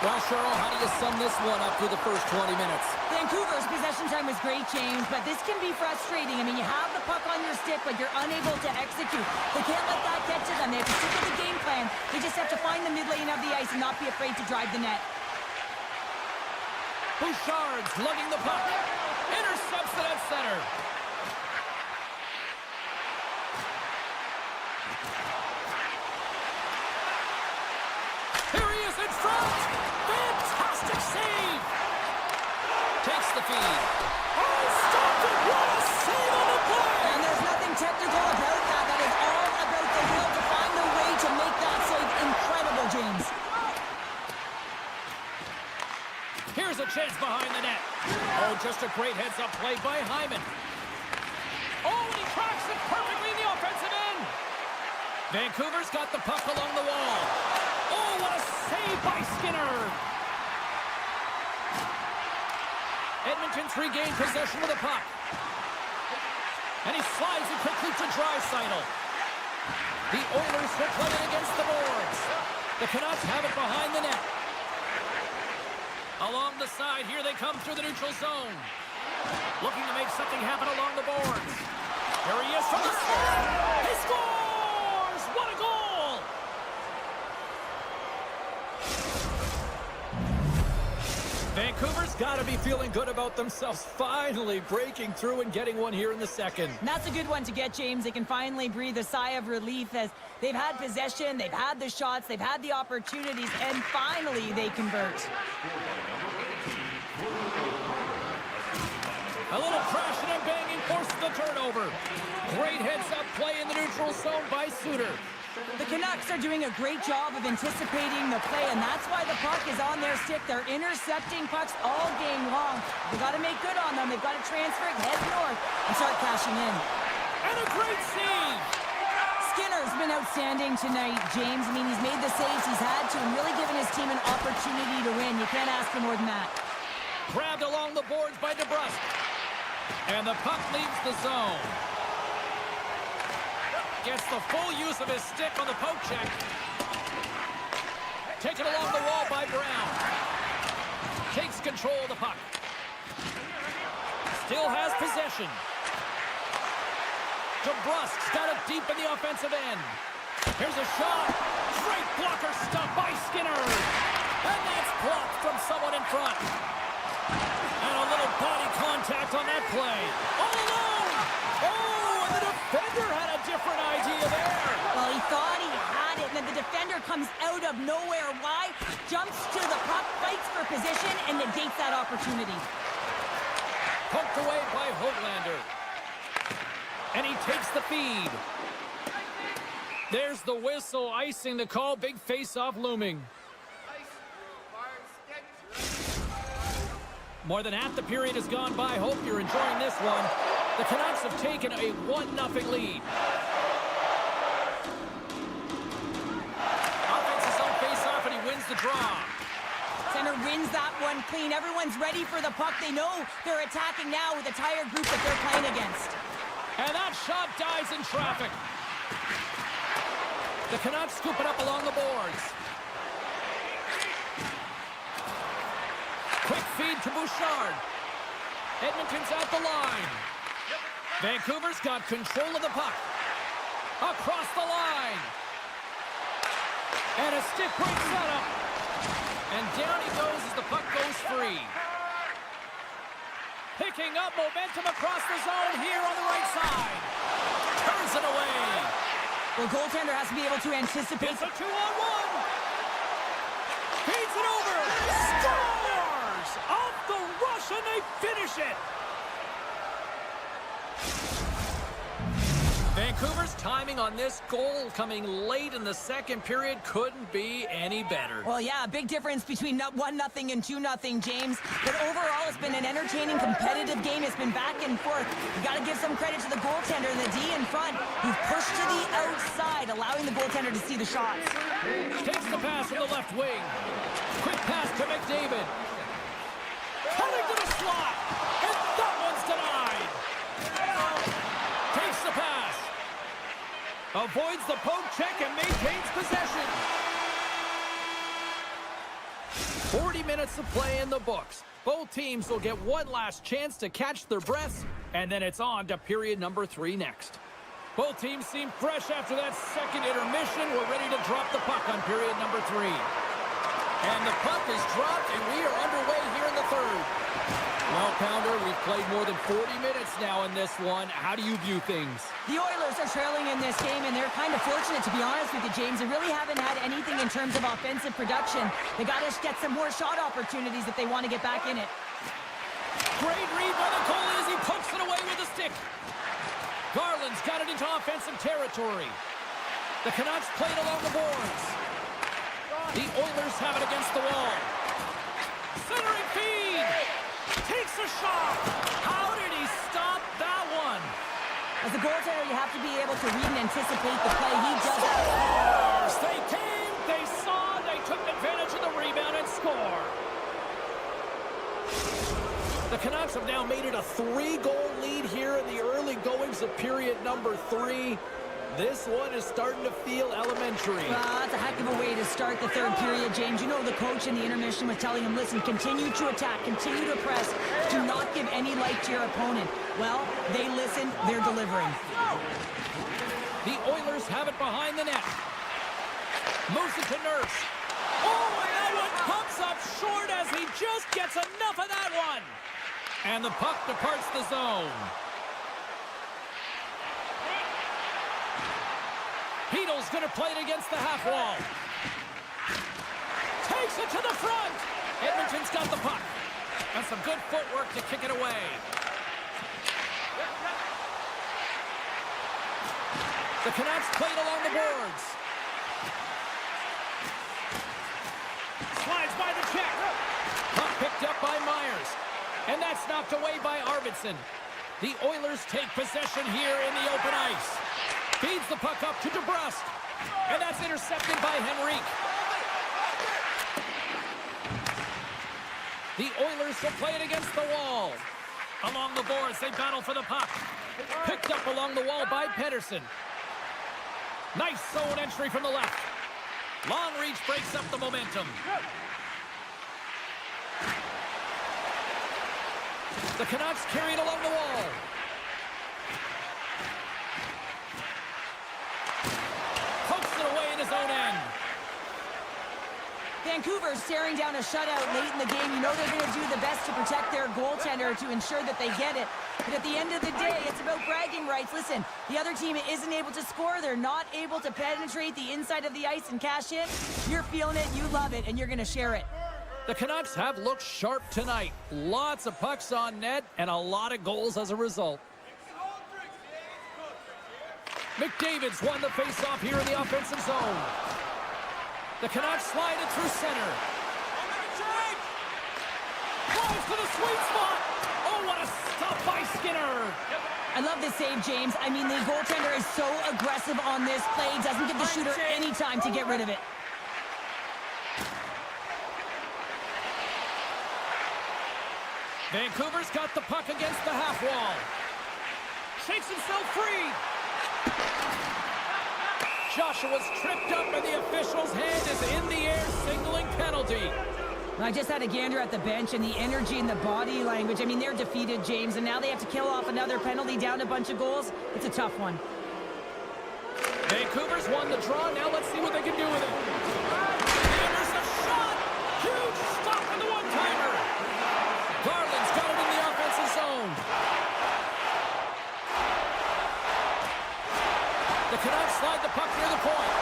Well, Cheryl, how do you sum this one up through the first 20 minutes? Vancouver's possession time was great, James, but this can be frustrating. I mean, you have the puck on your stick, but you're unable to execute. They can't let that get to them. They have to stick with the game plan. They just have to find the mid lane of the ice and not be afraid to drive the net. Bouchard's lugging the puck. Intercepts it at center. Here he is in front. Fantastic save. Takes the feed. Oh, stopped it. What a save on the play. And there's nothing technical about that. That is all about the will to find a way to make that save incredible, James. Here's a chance behind the net. Oh, just a great heads-up play by Hyman. Oh, and he tracks it perfectly in the offensive end. Vancouver's got the puck along the wall. Oh, what a save by Skinner. Edmonton's regained possession of the puck. And he slides it quickly to Draisaitl. The Oilers will play it against the boards. The Canucks have it behind the net. Along the side, here they come through the neutral zone. Looking to make something happen along the boards. Here he is from the slot. He scores! What a goal! Vancouver's got to be feeling good about themselves, finally breaking through and getting one here in the second. And that's a good one to get, James. They can finally breathe a sigh of relief as they've had possession, they've had the shots, they've had the opportunities, and finally they convert. A little crashing and banging forces the turnover. Great heads-up play in the neutral zone by Suter. The Canucks are doing a great job of anticipating the play, and that's why the puck is on their stick. They're intercepting pucks all game long. They've got to make good on them. They've got to transfer it, head north, and start cashing in. And a great save! Skinner's been outstanding tonight, James. I mean, he's made the saves he's had to and really given his team an opportunity to win. You can't ask for more than that. Grabbed along the boards by DeBrusque. And the puck leaves the zone. Gets the full use of his stick on the poke check. Taken along the wall by Brown. Takes control of the puck. Still has possession. DeBrusque's got it deep in the offensive end. Here's a shot. Great blocker stop by Skinner. And that's blocked from someone in front. And a little body contact on that play. All alone! Oh, and the defender had a different idea there. Well, he thought he had it, and then the defender comes out of nowhere. Why? Jumps to the puck, fights for position, and negates that opportunity. Poked away by Hoglander. And he takes the feed. There's the whistle, icing the call. Big face-off looming. More than half the period has gone by. Hope you're enjoying this one. The Canucks have taken a 1-0 lead. Offense is on face-off, and he wins the draw. Center wins that one clean. Everyone's ready for the puck. They know they're attacking now with a tired group that they're playing against. And that shot dies in traffic. The Canucks scoop it up along the boards. Quick feed to Bouchard. Edmonton's at the line. Vancouver's got control of the puck. Across the line. And a stick break setup. And down he goes as the puck goes free. Picking up momentum across the zone here on the right side. Turns it away. Well, goaltender has to be able to anticipate. It's a 2-on-1. Feeds it over. Scores! Off the rush, and they finish it. Vancouver's timing on this goal coming late in the second period couldn't be any better. Well, yeah, a big difference between 1-0 and 2-0, James. But overall, it's been an entertaining, competitive game. It's been back and forth. You got to give some credit to the goaltender and the D in front, who've pushed to the outside, allowing the goaltender to see the shots. Takes the pass from the left wing. Quick pass to McDavid. Cutting to the slot. And that one's denied. Takes the pass. Avoids the poke check and maintains possession. 40 minutes of play in the books. Both teams will get one last chance to catch their breaths, and then it's on to period number 3 next. Both teams seem fresh after that second intermission. We're ready to drop the puck on period number 3. And the puck is dropped, and we are underway here in the third. Well, Pounder, we've played more than 40 minutes now in this one. How do you view things? The Oilers are trailing in this game, and they're kind of fortunate, to be honest with you, James. They really haven't had anything in terms of offensive production. They got to get some more shot opportunities if they want to get back in it. Great read by the goalie as he pokes it away with a stick. Garland's got it into offensive territory. The Canucks played along the boards. The Oilers have it against the wall. Centering feed. Takes a shot. How did he stop that one? As a goaltender, you have to be able to read and anticipate the play. He does that. Scores! They came, they saw, they took advantage of the rebound and score. The Canucks have now made it a 3-goal lead here in the early goings of period number 3. This one is starting to feel elementary. That's a heck of a way to start the third period, James. You know the coach in the intermission was telling him, listen, continue to attack, continue to press. Do not give any light to your opponent. Well, they listen, they're delivering. The Oilers have it behind the net. Moves it to Nurse. Oh, and that one comes up short as he just gets enough of that one. And the puck departs the zone. Heedle's going to play it against the half wall. Takes it to the front. Edmonton's got the puck. And some good footwork to kick it away. The Canucks played along the boards. Slides by the check. Puck picked up by Myers. And that's knocked away by Arvidsson. The Oilers take possession here in the open ice. Feeds the puck up to DeBrusque. And that's intercepted by Henrique. The Oilers will play it against the wall. Along the boards, they battle for the puck. Picked up along the wall by Pedersen. Nice zone entry from the left. Long reach breaks up the momentum. The Canucks carry it along the wall. Pokes it away in his own end. Vancouver staring down a shutout late in the game. You know they're going to do the best to protect their goaltender to ensure that they get it. But at the end of the day, it's about bragging rights. Listen, the other team isn't able to score. They're not able to penetrate the inside of the ice and cash in. You're feeling it, you love it, and you're going to share it. The Canucks have looked sharp tonight. Lots of pucks on net and a lot of goals as a result. McDavid's won the faceoff here in the offensive zone. The Canucks slide it through center. Drives to the sweet spot. Oh, what a stop by Skinner. I love this save, James. I mean, the goaltender is so aggressive on this play. Doesn't give the shooter any time to get rid of it. Vancouver's got the puck against the half wall. Shakes himself free. Joshua's tripped up and the official's hand is in the air signaling penalty. I just had a gander at the bench and the energy and the body language. I mean, they're defeated, James, and now they have to kill off another penalty, down a bunch of goals. It's a tough one. Vancouver's won the draw. Now let's see what they can do with it. And there's a shot. Huge stop on the one-timer. Garland's got it in the offensive zone. The Canucks slide the puck near the point.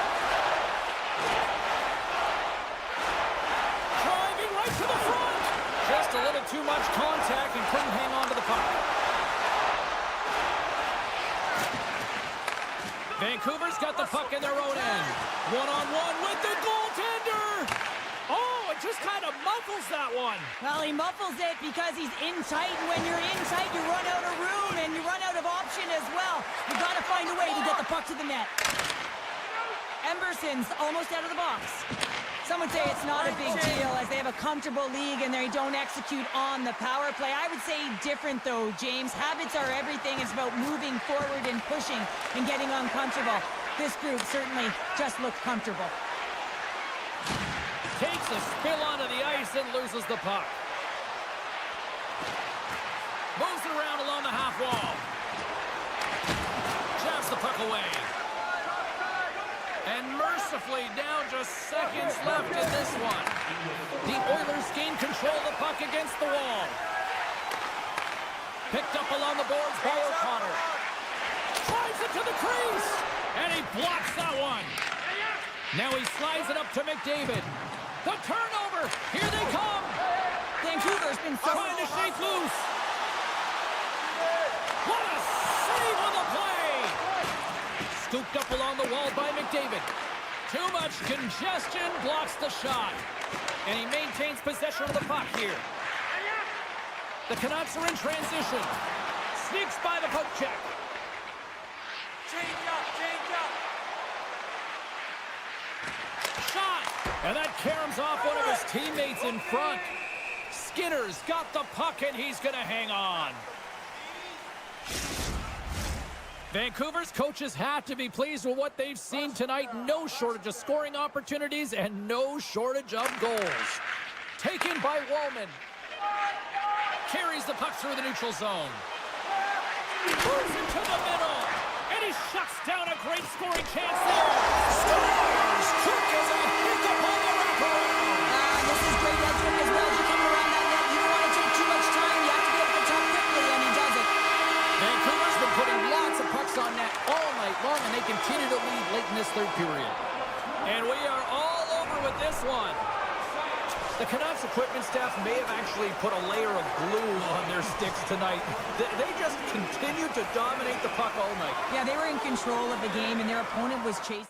Driving right to the front. Just a little too much contact and couldn't hang on to the puck. Vancouver's got the puck in their own end. One-on-one with the goaltender. Oh, it just kind of muffles that one. Well, he muffles it because he's in tight, and when you're in tight, you run out of room, and you run out of option as well. You got to find a way to get the puck to the net. Emberson's almost out of the box. Some would say it's not a big deal as they have a comfortable league and they don't execute on the power play. I would say different though, James. Habits are everything. It's about moving forward and pushing and getting uncomfortable. This group certainly just looked comfortable. Takes a spill onto the ice and loses the puck. Moves it around along the half wall. Jabs the puck away. And mercifully down just seconds left in this one. The Oilers gain control of the puck against the wall. Picked up along the boards by O'Connor. Drives it to the crease. And he blocks that one. Now he slides it up to McDavid. The turnover. Here they come. Vancouver's been so... Trying to shake loose. What a save on the play. Scooped up along the wall by McDavid. Too much congestion, blocks the shot. And he maintains possession of the puck here. The Canucks are in transition. Sneaks by the poke check. Change up, change up. Shot! And that caroms off one of his teammates in front. Skinner's got the puck and he's going to hang on. Vancouver's coaches have to be pleased with what they've seen tonight. No shortage of scoring opportunities and no shortage of goals. Taken by Wallman. Carries the puck through the neutral zone. Moves into the middle. And he shuts down a great scoring chance there. Scores! Quick as a hiccup on the wraparound. This is great edge as well. You come around that net. You don't want to take too much time. You have to be able to jump quickly, and he does it. Vancouver's been putting lots of pucks on net all night long, and they continue to lead late in this third period. And we are all over with this one. The Canucks equipment staff may have actually put a layer of glue on their sticks tonight. They just continued to dominate the puck all night. Yeah, they were in control of the game, and their opponent was chasing.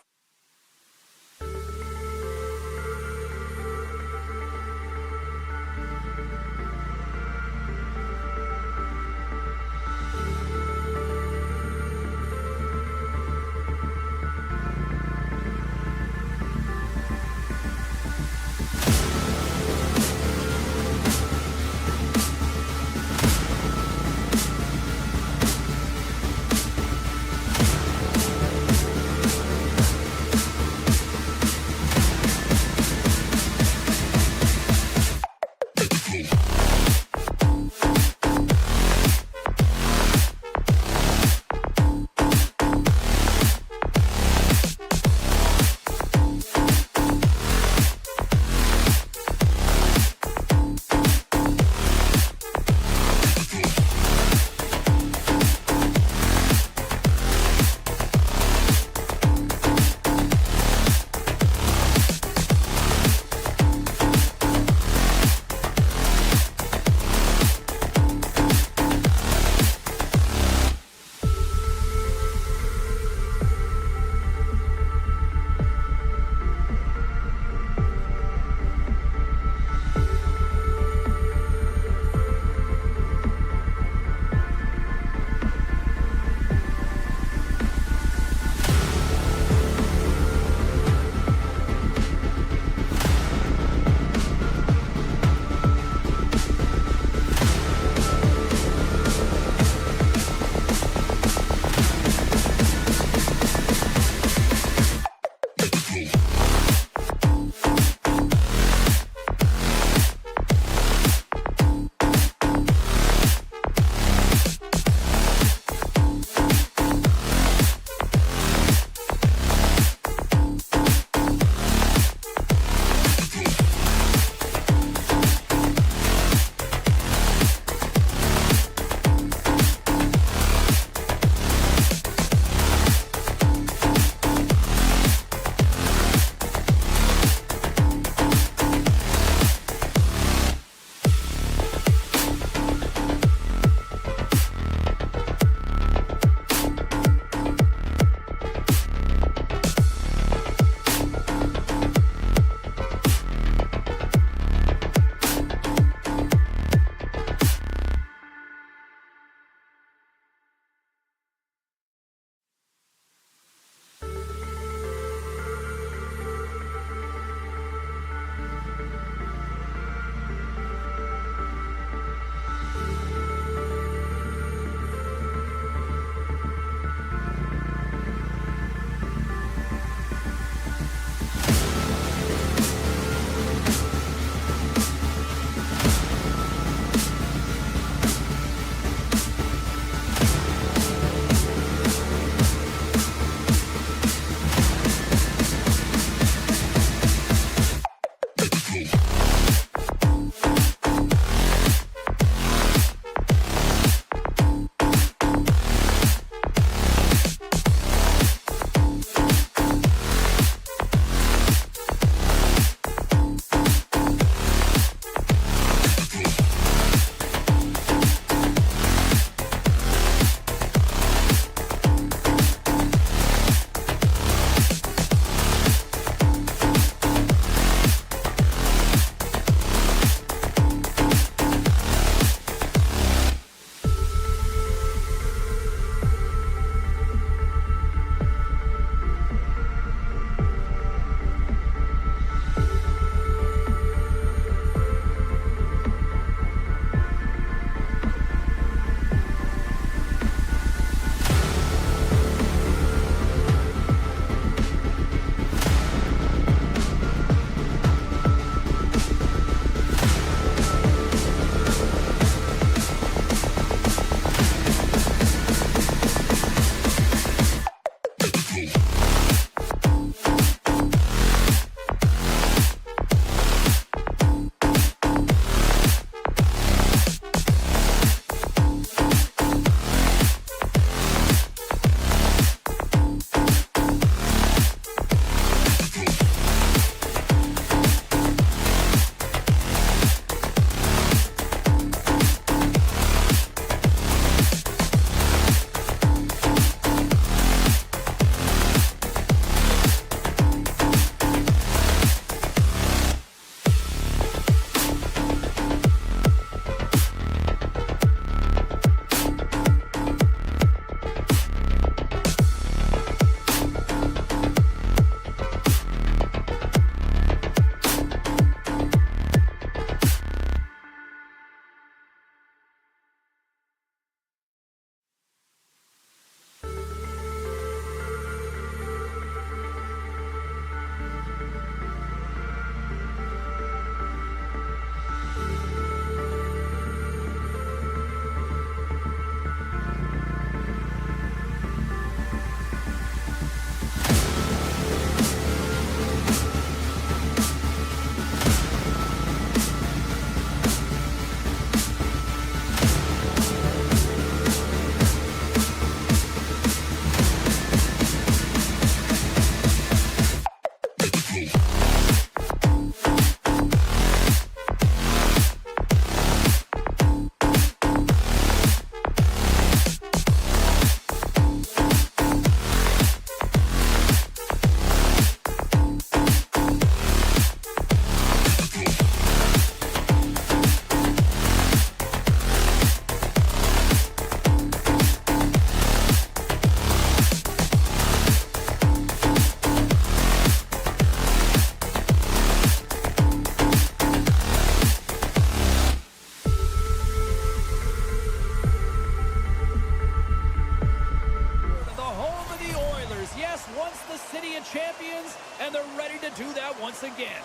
once again.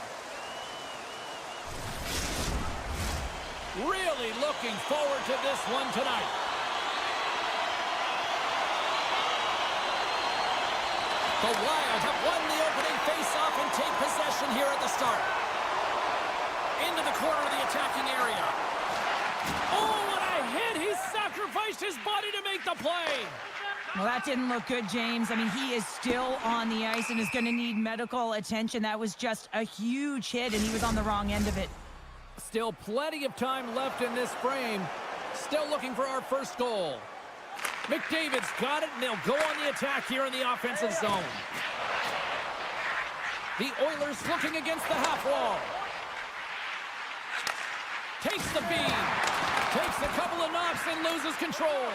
Really looking forward to this one tonight. The Wild have won the opening face-off and take possession here at the start. Into the corner of the attacking area. Oh, what a hit! He sacrificed his body to make the play. Well, that didn't look good, James. I mean, he is still on the ice and is going to need medical attention. That was just a huge hit, and he was on the wrong end of it. Still plenty of time left in this frame. Still looking for our first goal. McDavid's got it, and they'll go on the attack here in the offensive zone. The Oilers looking against the half wall. Takes the beam. Takes a couple of knocks and loses control.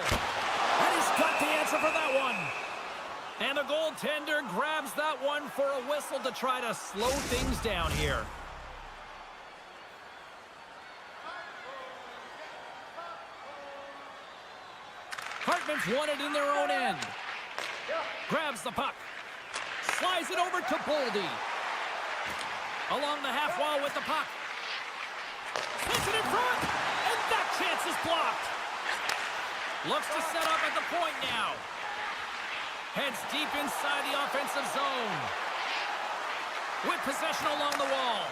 And he's got the answer for that one. And the goaltender grabs that one for a whistle to try to slow things down here. Hartman's won it in their own end. Grabs the puck. Slides it over to Boldy. Along the half wall with the puck. Puts it in front. And that chance is blocked. Looks to set up at the point now. Heads deep inside the offensive zone. With possession along the wall.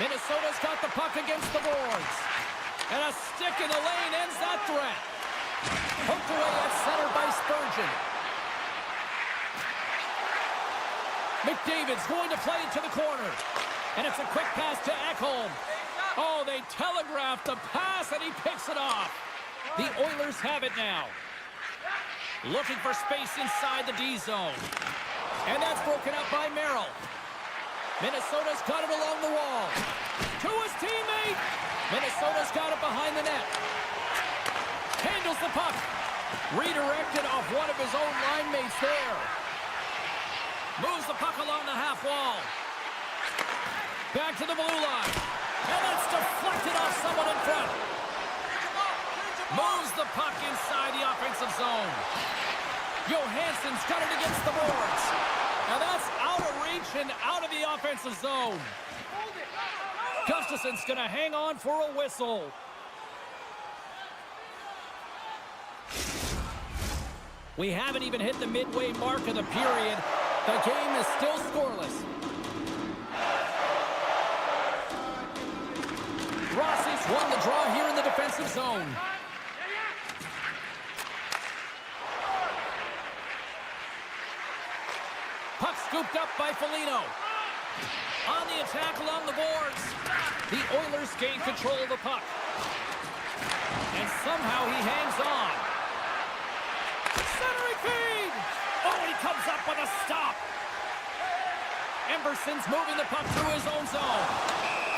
Minnesota's got the puck against the boards. And a stick in the lane ends that threat. Poked away at center by Spurgeon. McDavid's going to play it to the corner. And it's a quick pass to Ekholm. Oh, they telegraphed the pass, and he picks it off. The Oilers have it now. Looking for space inside the D zone. And that's broken up by Merrill. Minnesota's got it along the wall. To his teammate. Minnesota's got it behind the net. Handles the puck. Redirected off one of his own line mates there. Moves the puck along the half wall. Back to the blue line. And that's deflected off someone in front. Moves the puck inside the offensive zone. Johansson's got it against the boards. Now that's out of reach and out of the offensive zone. Gustafson's going to hang on for a whistle. We haven't even hit the midway mark of the period. The game is still scoreless. Rossi's won the draw here in the defensive zone. Puck scooped up by Foligno. On the attack along the boards. The Oilers gain control of the puck. And somehow he hangs on. Centering feed! Oh, he comes up with a stop. Emberson's moving the puck through his own zone.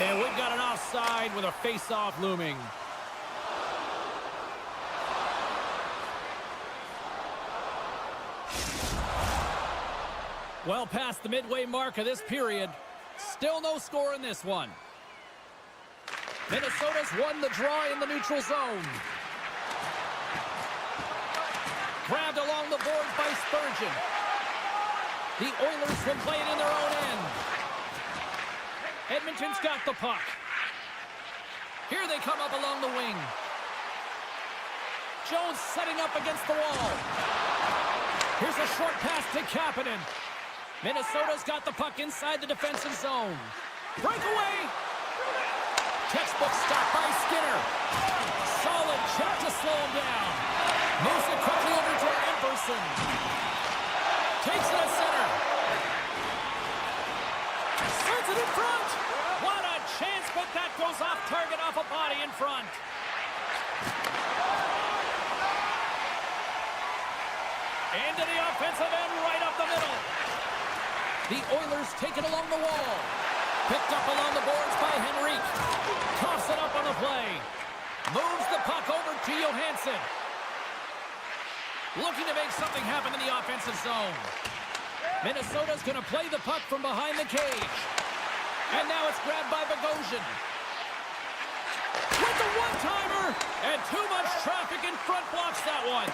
And we've got an offside with a face-off looming. Well past the midway mark of this period. Still no score in this one. Minnesota's won the draw in the neutral zone. Grabbed along the boards by Spurgeon. The Oilers will play it in their own end. Edmonton's got the puck. Here they come up along the wing. Jones setting up against the wall. Here's a short pass to Kapanen. Minnesota's got the puck inside the defensive zone. Breakaway. Textbook stop by Skinner. Solid check to slow him down. Moves it quickly over to Emberson. Takes it at center. Sends it in front. What a chance, but that goes off target, off a body in front. Into the offensive end, right up the middle. The Oilers take it along the wall. Picked up along the boards by Henrique. Toss it up on the play. Moves the puck over to Johansson. Looking to make something happen in the offensive zone. Minnesota's going to play the puck from behind the cage. And now it's grabbed by Bogosian. With the one-timer. And too much traffic in front blocks that one.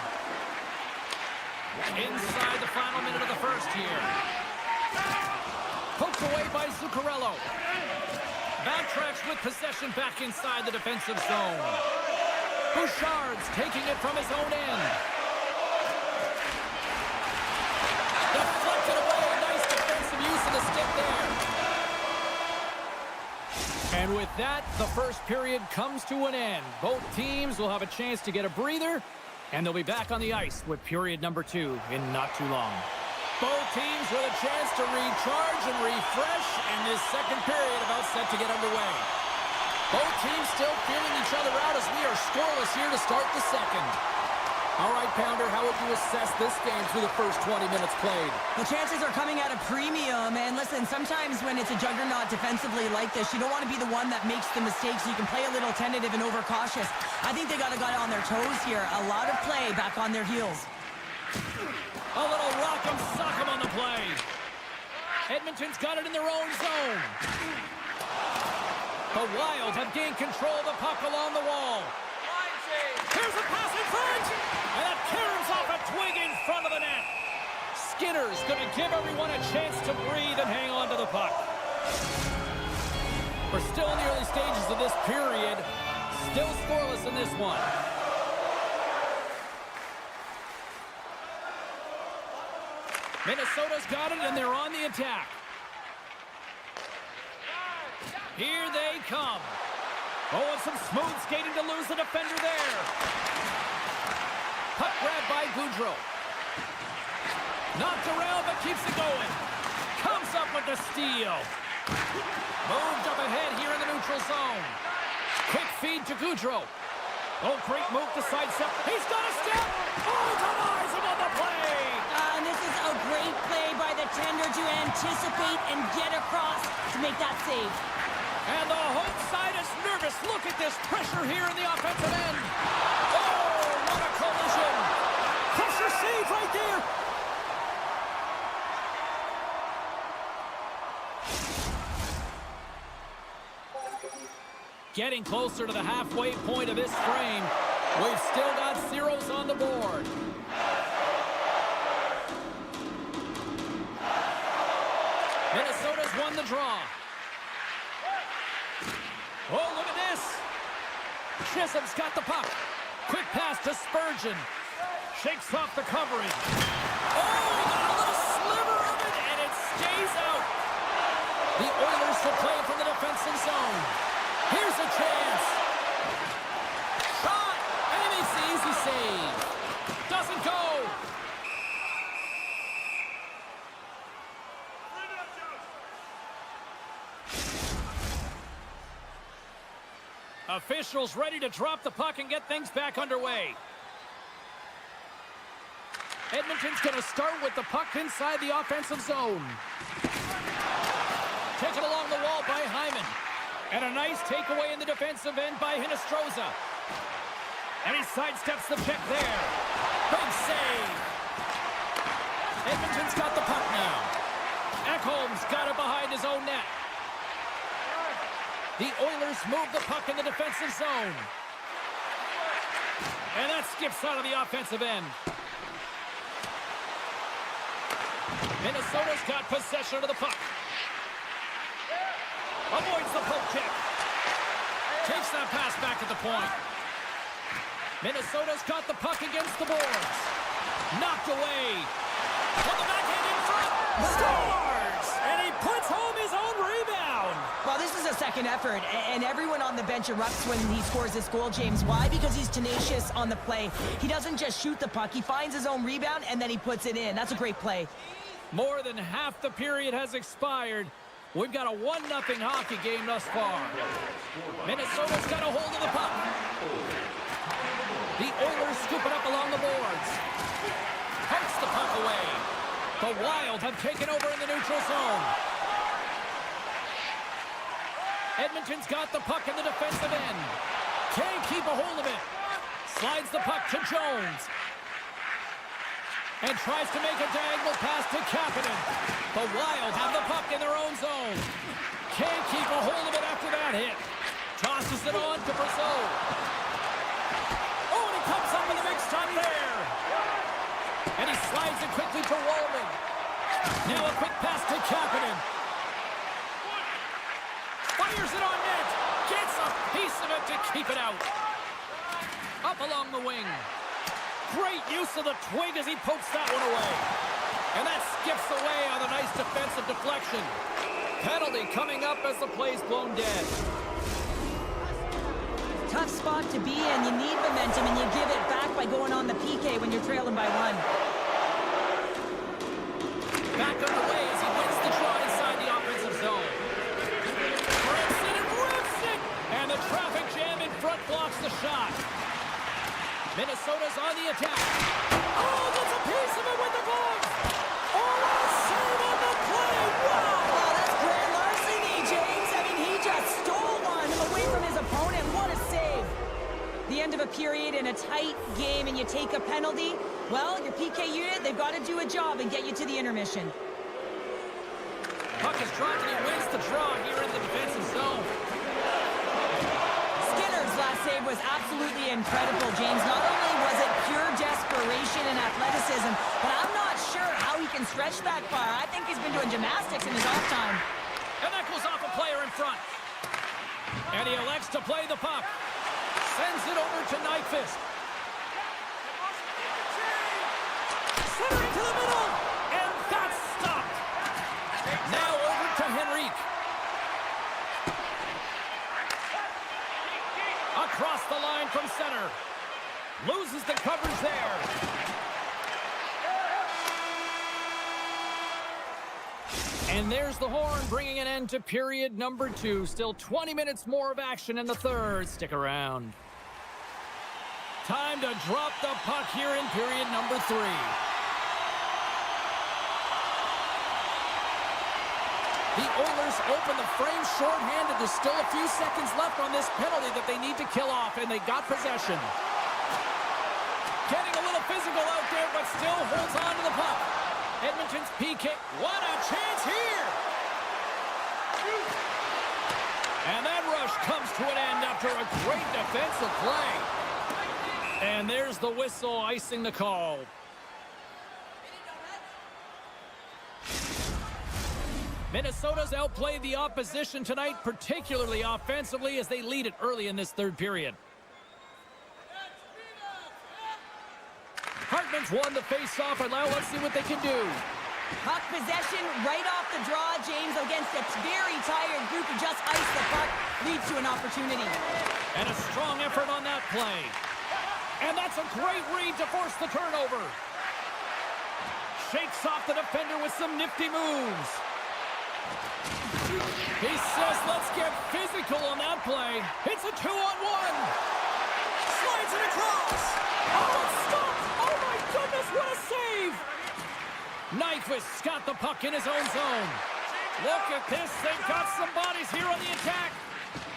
Inside the final minute of the first here. Poked away by Zuccarello. Backtracks with possession back inside the defensive zone. Bouchard's taking it from his own end. Deflected away. Nice defensive use of the stick there. And with that, the first period comes to an end. Both teams will have a chance to get a breather, and they'll be back on the ice with period number 2 in not too long. Both teams with a chance to recharge and refresh, and this second period about set to get underway. Both teams still feeling each other out as we are scoreless here to start the second. All right, Pounder, how would you assess this game through the first 20 minutes played? The chances are coming at a premium, and listen, sometimes when it's a juggernaut defensively like this, you don't want to be the one that makes the mistakes. You can play a little tentative and overcautious. I think they got to get on their toes here. A lot of play back on their heels. A little rock'em sock'em on the play. Edmonton's got it in their own zone. The Wild have gained control of the puck along the wall. Here's a pass in front. And that caroms off a twig in front of the net. Skinner's going to give everyone a chance to breathe and hang on to the puck. We're still in the early stages of this period. Still scoreless in this one. Minnesota's got it, and they're on the attack. Here they come. Oh, and some smooth skating to lose the defender there. Puck grab by Goudreau. Knocked around, but keeps it going. Comes up with the steal. Moved up ahead here in the neutral zone. Quick feed to Goudreau. Oh, great move to sidestep. He's got a step. Oh, denies him on the play. And this is a great play by the tender to anticipate and get across to make that save. And the home side is nervous. Look at this pressure here in the offensive end. Oh, what a collision. Pressure save right there. Getting closer to the halfway point of this frame. We've still got zeros on the board. Minnesota's won the draw. Oh, look at this. Chisholm's got the puck. Quick pass to Spurgeon. Shakes off the covering. Oh, he got a little sliver of it, and it stays out. The Oilers will play from the defensive zone. Here's a chance. Shot, and he makes the easy save. Doesn't go. Officials ready to drop the puck and get things back underway. Edmonton's going to start with the puck inside the offensive zone. Taken along the wall by Hyman. And a nice takeaway in the defensive end by Hinostroza. And he sidesteps the check there. Big save. Edmonton's got the puck now. Ekholm's got it behind his own net. The Oilers move the puck in the defensive zone. And that skips out of the offensive end. Minnesota's got possession of the puck. Avoids the poke check. Takes that pass back at the point. Minnesota's got the puck against the boards. Knocked away. On the backhand in front. Scores! And he puts home his own rebound. Well, this is a second effort, and everyone on the bench erupts when he scores this goal, James. Why? Because he's tenacious on the play. He doesn't just shoot the puck. He finds his own rebound, and then he puts it in. That's a great play. More than half the period has expired. We've got a 1-0 hockey game thus far. Minnesota's got a hold of the puck. The Oilers scoop it up along the boards. Pokes the puck away. The Wild have taken over in the neutral zone. Edmonton's got the puck in the defensive end. Can't keep a hold of it. Slides the puck to Jones. And tries to make a diagonal pass to Kapanen. The Wild have the puck in their own zone. Can't keep a hold of it after that hit. Tosses it on to Brazeau. Oh, and he comes up with a big stop there. And he slides it quickly to Wallman. Now a quick pass to Kapanen. Fires it on net. Gets a piece of it to keep it out. Up along the wing. Great use of the twig as he pokes that one away. And that skips away on a nice defensive deflection. Penalty coming up as the play's blown dead. Tough spot to be in. You need momentum, and you give it back by going on the PK when you're trailing by 1. Back underway as he wins the draw inside the offensive zone. Rips it and rips it! And the traffic jam in front blocks the shot. Minnesota's on the attack. Oh, gets a piece of it with the glove. Oh, what a save on the play. Wow! Oh, that's grand larceny, James. I mean, he just stole one away from his opponent. What a save. The end of a period in a tight game, and you take a penalty. Well, your PK unit, they've got to do a job and get you to the intermission. Puck is dropped, and he wins the draw here in the defensive zone. Last save was absolutely incredible, James. Not only was it pure desperation and athleticism, but I'm not sure how he can stretch that far. I think he's been doing gymnastics in his off time. And that goes off a player in front. And he elects to play the puck. Sends it over to Nyquist. Centering to the middle. And that's stopped. Now over to Henrique. the line from center. Loses the coverage there. And there's the horn, bringing an end to period number 2. Still 20 minutes more of action in the third. Stick around. Time to drop the puck here in period number 3. The Oilers open the frame shorthanded. There's still a few seconds left on this penalty that they need to kill off, and they got possession. Getting a little physical out there, but still holds on to the puck. Edmonton's PK. What a chance here! And that rush comes to an end after a great defensive play. And there's the whistle icing the call. Minnesota's outplayed the opposition tonight, particularly offensively, as they lead it early in this third period. Hartman's won the face-off, and now let's see what they can do. Puck possession right off the draw, James, against a very tired group who just iced the puck, leads to an opportunity. And a strong effort on that play. And that's a great read to force the turnover. Shakes off the defender with some nifty moves. He says, let's get physical on that play. It's a 2-on-1. Slides it across. Oh, it's stopped. Oh, my goodness, what a save. Nyquist's got the puck in his own zone. Look at this. They've got some bodies here on the attack.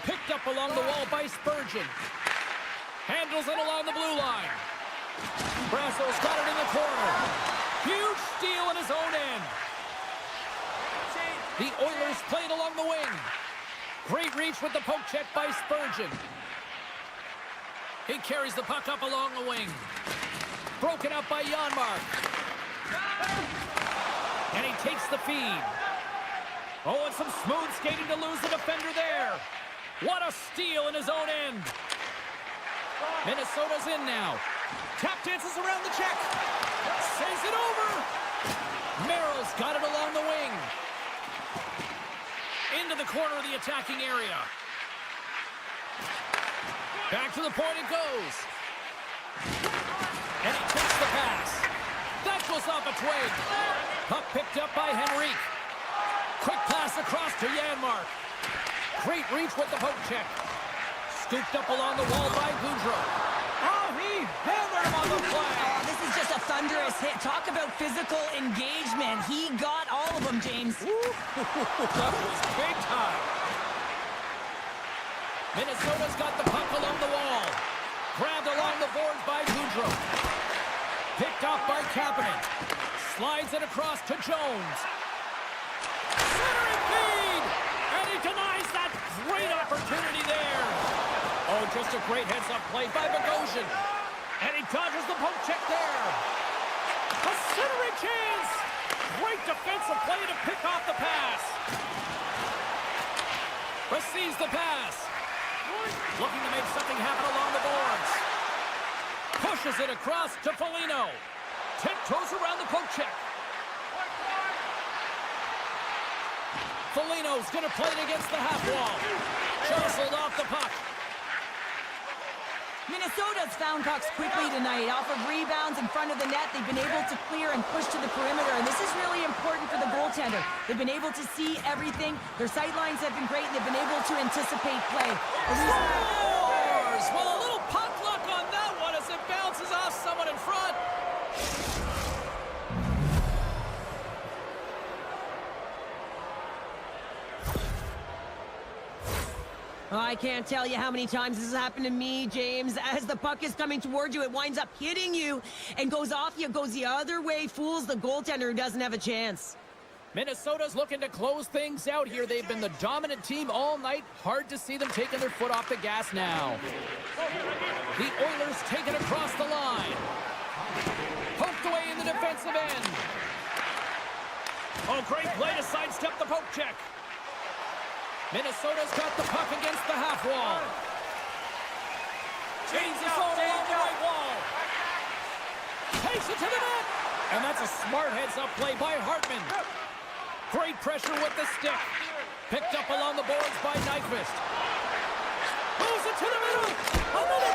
Picked up along the wall by Spurgeon. Handles it along the blue line. Brasso's got it in the corner. Huge steal in his own end. The Oilers played along the wing. Great reach with the poke check by Spurgeon. He carries the puck up along the wing. Broken up by Janmark. And he takes the feed. Oh, and some smooth skating to lose the defender there. What a steal in his own end. Minnesota's in now. Tap dances around the check. Sends it over. Merrill's got it along the wing. Into the corner of the attacking area. Back to the point it goes. And he takes the pass. That goes off a twig. Puck picked up by Henrique. Quick pass across to Janmark. Great reach with the poke check. Scooped up along the wall by Goudreau. Oh, he hammered him on the play. Oh, this is just a thunderous hit. Talk about physical engagement. He got all of them, James. That was big time. Minnesota's got the puck along the wall. Grabbed along the boards by Goudreau. Picked off by Kapanen. Slides it across to Jones. Centering feed! And he denies that great opportunity there. Oh, just a great heads-up play by Bogosian. And he dodges the poke check there. A centering chance! Great defensive play to pick off the pass. Receives the pass. Looking to make something happen along the boards. Pushes it across to Foligno. Tiptoes around the poke check. Foligno's going to play it against the half wall. Jostled off the puck. Minnesota's found pucks quickly tonight. Off of rebounds in front of the net, they've been able to clear and push to the perimeter, and this is really important for the goaltender. They've been able to see everything. Their sight lines have been great, and they've been able to anticipate play. Scores! Well, a little puck luck on that one as it bounces off someone in front. Oh, I can't tell you how many times this has happened to me, James. As the puck is coming towards you, it winds up hitting you and goes off you, goes the other way, fools the goaltender who doesn't have a chance. Minnesota's looking to close things out here. They've been the dominant team all night. Hard to see them taking their foot off the gas now. The Oilers take it across the line. Poked away in the defensive end. Oh, great play to sidestep the poke check. Minnesota's got the puck against the half wall. Changes the zone along the right wall. Takes it to the net. And that's a smart heads-up play by Hartman. Great pressure with the stick. Picked up along the boards by Nyquist. Moves it to the middle. Another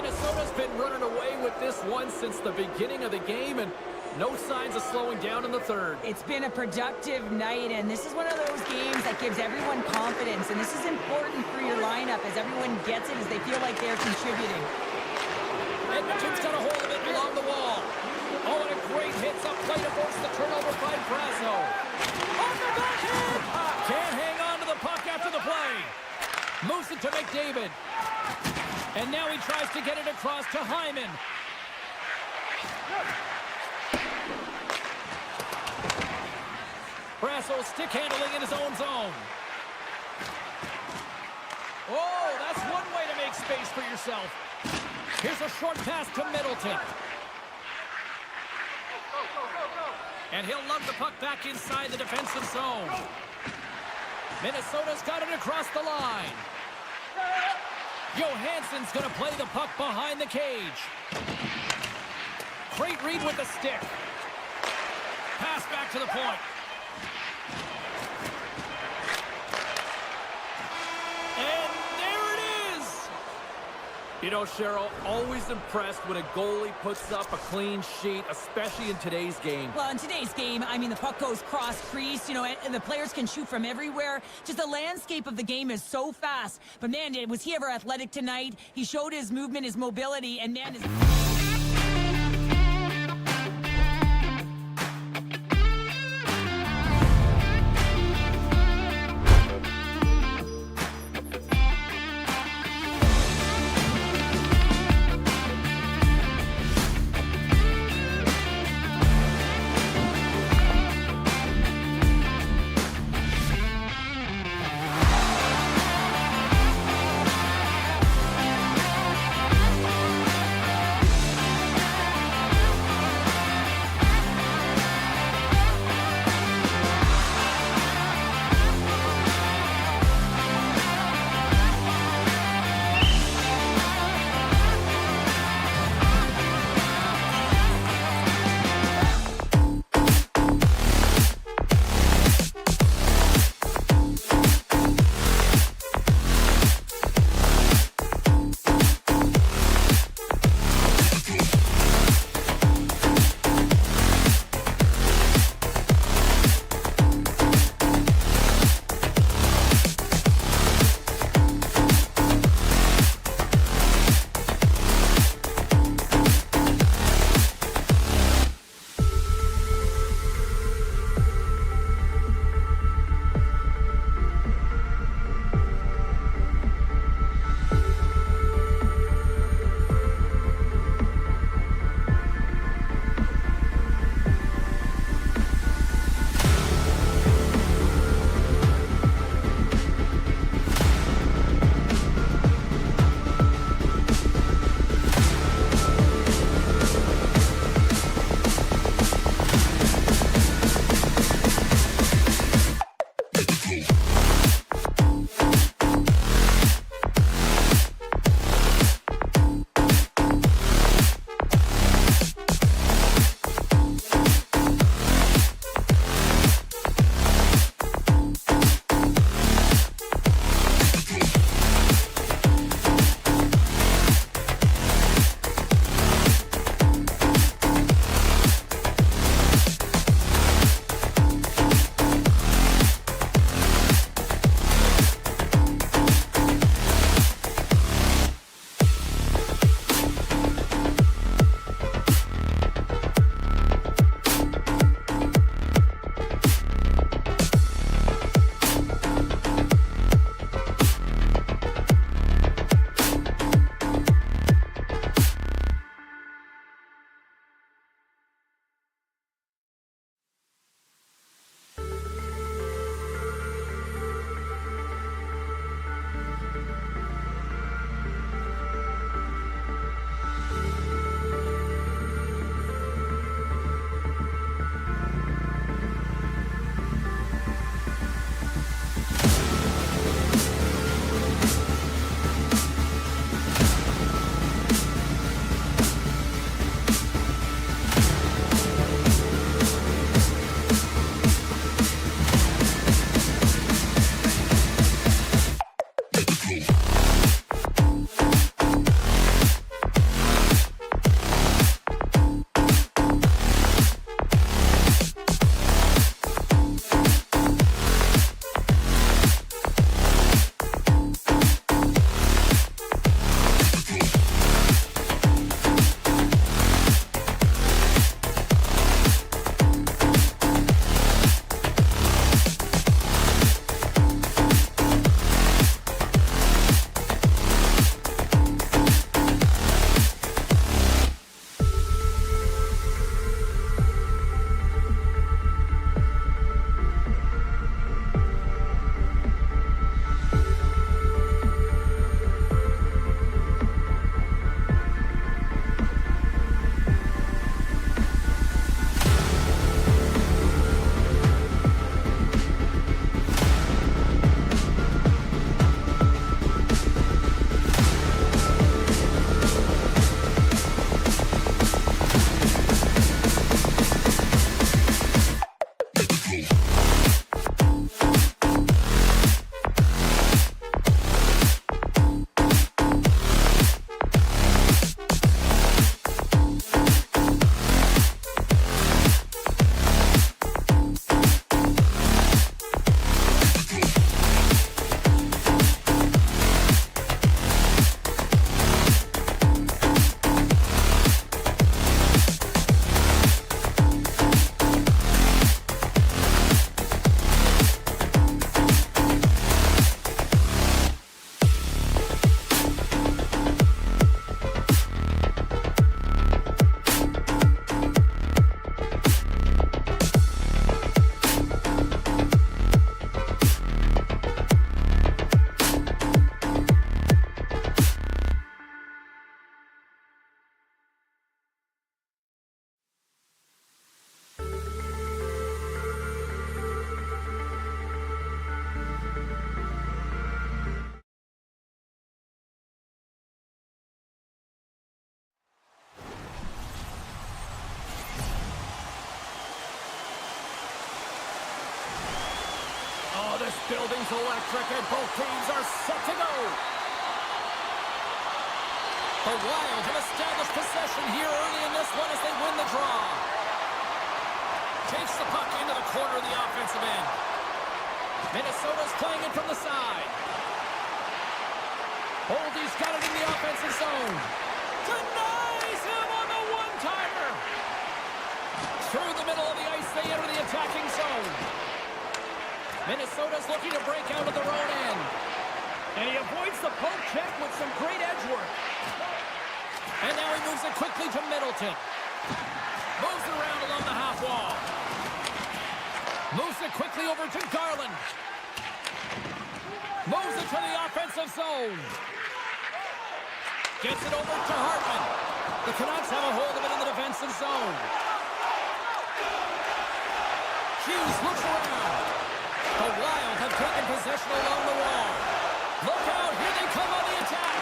Minnesota's been running away with this one since the beginning of the game, and no signs of slowing down in the third. It's been a productive night, and this is one of those games that gives everyone confidence, and this is important for your lineup as everyone gets it, as they feel like they're contributing. Edmonton's got a hold of it along the wall. Oh, and a great hits up play to force the turnover by Brasso. On the backhand! Can't hang on to the puck after the play. Moves it to McDavid. And now he tries to get it across to Hyman. Brasso stick handling in his own zone. Oh, that's one way to make space for yourself. Here's a short pass to Middleton. And he'll lug the puck back inside the defensive zone. Minnesota's got it across the line. Johansson's going to play the puck behind the cage. Great read with the stick. Pass back to the point. And there it is! You know, Cheryl, always impressed when a goalie puts up a clean sheet, especially in today's game. Well, in today's game, I mean, the puck goes cross-crease, you know, and the players can shoot from everywhere. Just the landscape of the game is so fast. But, man, was he ever athletic tonight? He showed his movement, his mobility, and, man, his... building's electric and both teams are set to go. The Wild have established possession here early in this one as they win the draw. Takes the puck into the corner of the offensive end. Minnesota's playing it from the side. Holdy's got it in the offensive zone. Denies him on the one-timer. Through the middle of the ice, they enter the attacking zone. Minnesota's looking to break out of their own end. And he avoids the poke check with some great edge work. And now he moves it quickly to Middleton. Moves it around along the half wall. Moves it quickly over to Garland. Moves it to the offensive zone. Gets it over to Hartman. The Canucks have a hold of it in the defensive zone. Hughes looks around. The Wild have taken possession along the wall. Look out, here they come on the attack.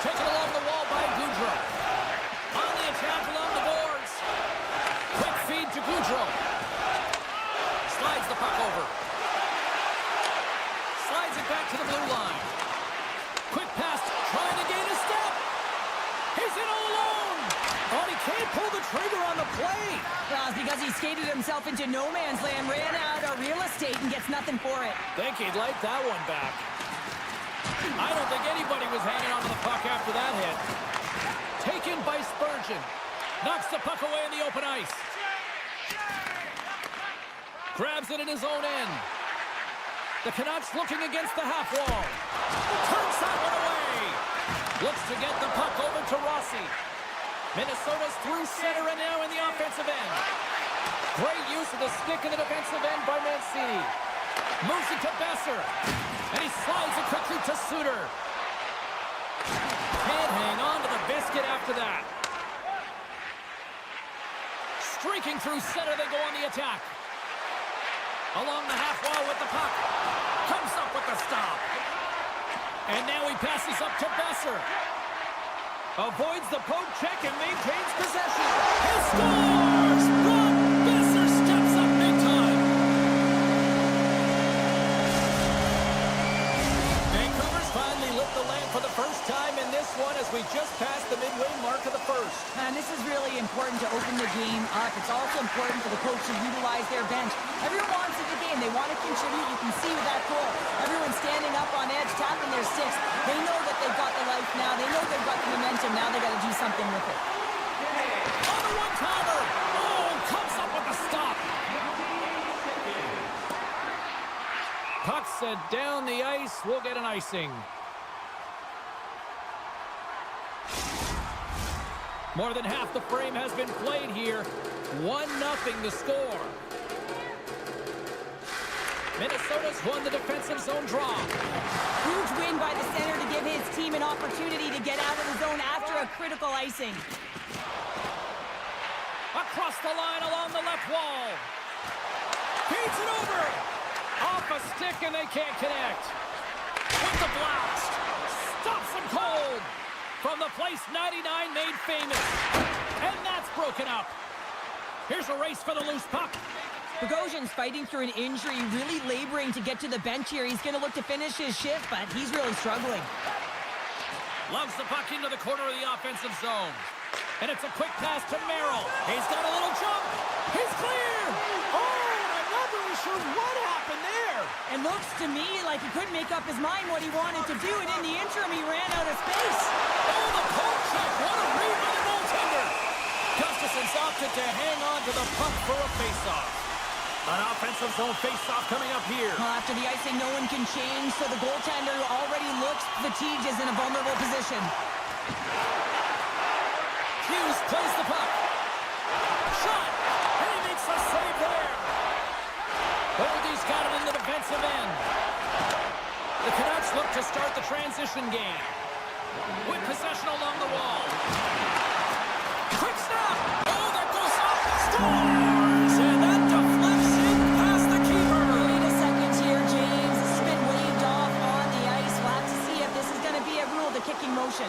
Taken along the wall by Goudreau. On the attack along the boards. Quick feed to Goudreau. Slides the puck over. Slides it back to the blue line. Quick pass, trying to gain a step. He's in all alone. Oh, he can't pull the trigger on the play. Well, it's because he skated himself into no man's land, ran out of real estate, and gets nothing for it. Think he'd like that one back. I don't think anybody was hanging on to the puck after that hit. Taken by Spurgeon. Knocks the puck away in the open ice. Grabs it in his own end. The Canucks looking against the half wall. Turns that one away. Looks to get the puck over to Rossi. Minnesota's through center and now in the offensive end. Great use of the stick in the defensive end by Mancini. Moves it to Besser. And he slides it quickly to Suter. Can't hang on to the biscuit after that. Streaking through center, they go on the attack. Along the half wall with the puck. Comes up with the stop. And now he passes up to Besser. Avoids the poke check and maintains possession. He scores! Brock Besser steps up big time. Vancouver's finally lit the lamp for the first time in this one as we just passed the midway mark of the first. And this is really important to open the game up. It's also important for the coach to utilize their bench. Everyone wants in the game. They want to contribute. You can see with that goal. Everyone's standing up on edge, tapping their sticks. They know that they've got the life now. They know they've got the momentum. Now they got to do something with it. On the one-timer. Oh, comes up with a stop. Puck set down the ice. We'll get an icing. More than half the frame has been played here. 1-0 the score. Minnesota's won the defensive zone draw. Huge win by the center to give his team an opportunity to get out of the zone after a critical icing. Across the line along the left wall. Feeds it over. Off a stick and they can't connect. With the blast. Stops him cold. From the place 99 made famous. And that's broken up. Here's a race for the loose puck. Bogosian's fighting through an injury, really laboring to get to the bench here. He's going to look to finish his shift, but he's really struggling. Loves the puck into the corner of the offensive zone. And it's a quick pass to Merrill. He's got a little jump. He's clear. Oh, I'm not really sure what happened there. It looks to me like he couldn't make up his mind what he wanted to do, and in the interim, he ran out of space. Oh, the poke check. What a read by the goaltender. Gustafson's opted to hang on to the puck for a faceoff. An offensive zone face-off coming up here. Well, after the icing, no one can change, so the goaltender already looks fatigued, is in a vulnerable position. Hughes plays the puck. Shot! And he makes the save there. Boldy's got it in the defensive end. The Canucks look to start the transition game. With possession along the wall. Quick stop! Oh, that goes off. Scores! And that deflects in past the keeper. Wait a second here, James. This has been waved off on the ice. We'll have to see if this is going to be a rule, the kicking motion.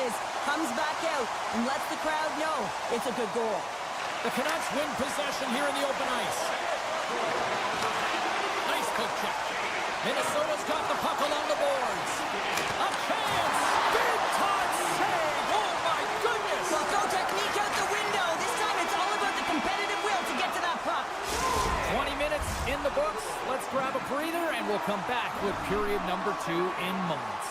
is, comes back out, and lets the crowd know it's a good goal. The Canucks win possession here in the open ice. Nice poke check. Minnesota's got the puck along the boards. A chance! Big time save! Oh my goodness! Well, throw technique out the window. This time it's all about the competitive will to get to that puck. 20 minutes in the books. Let's grab a breather and we'll come back with period number 2 in moments.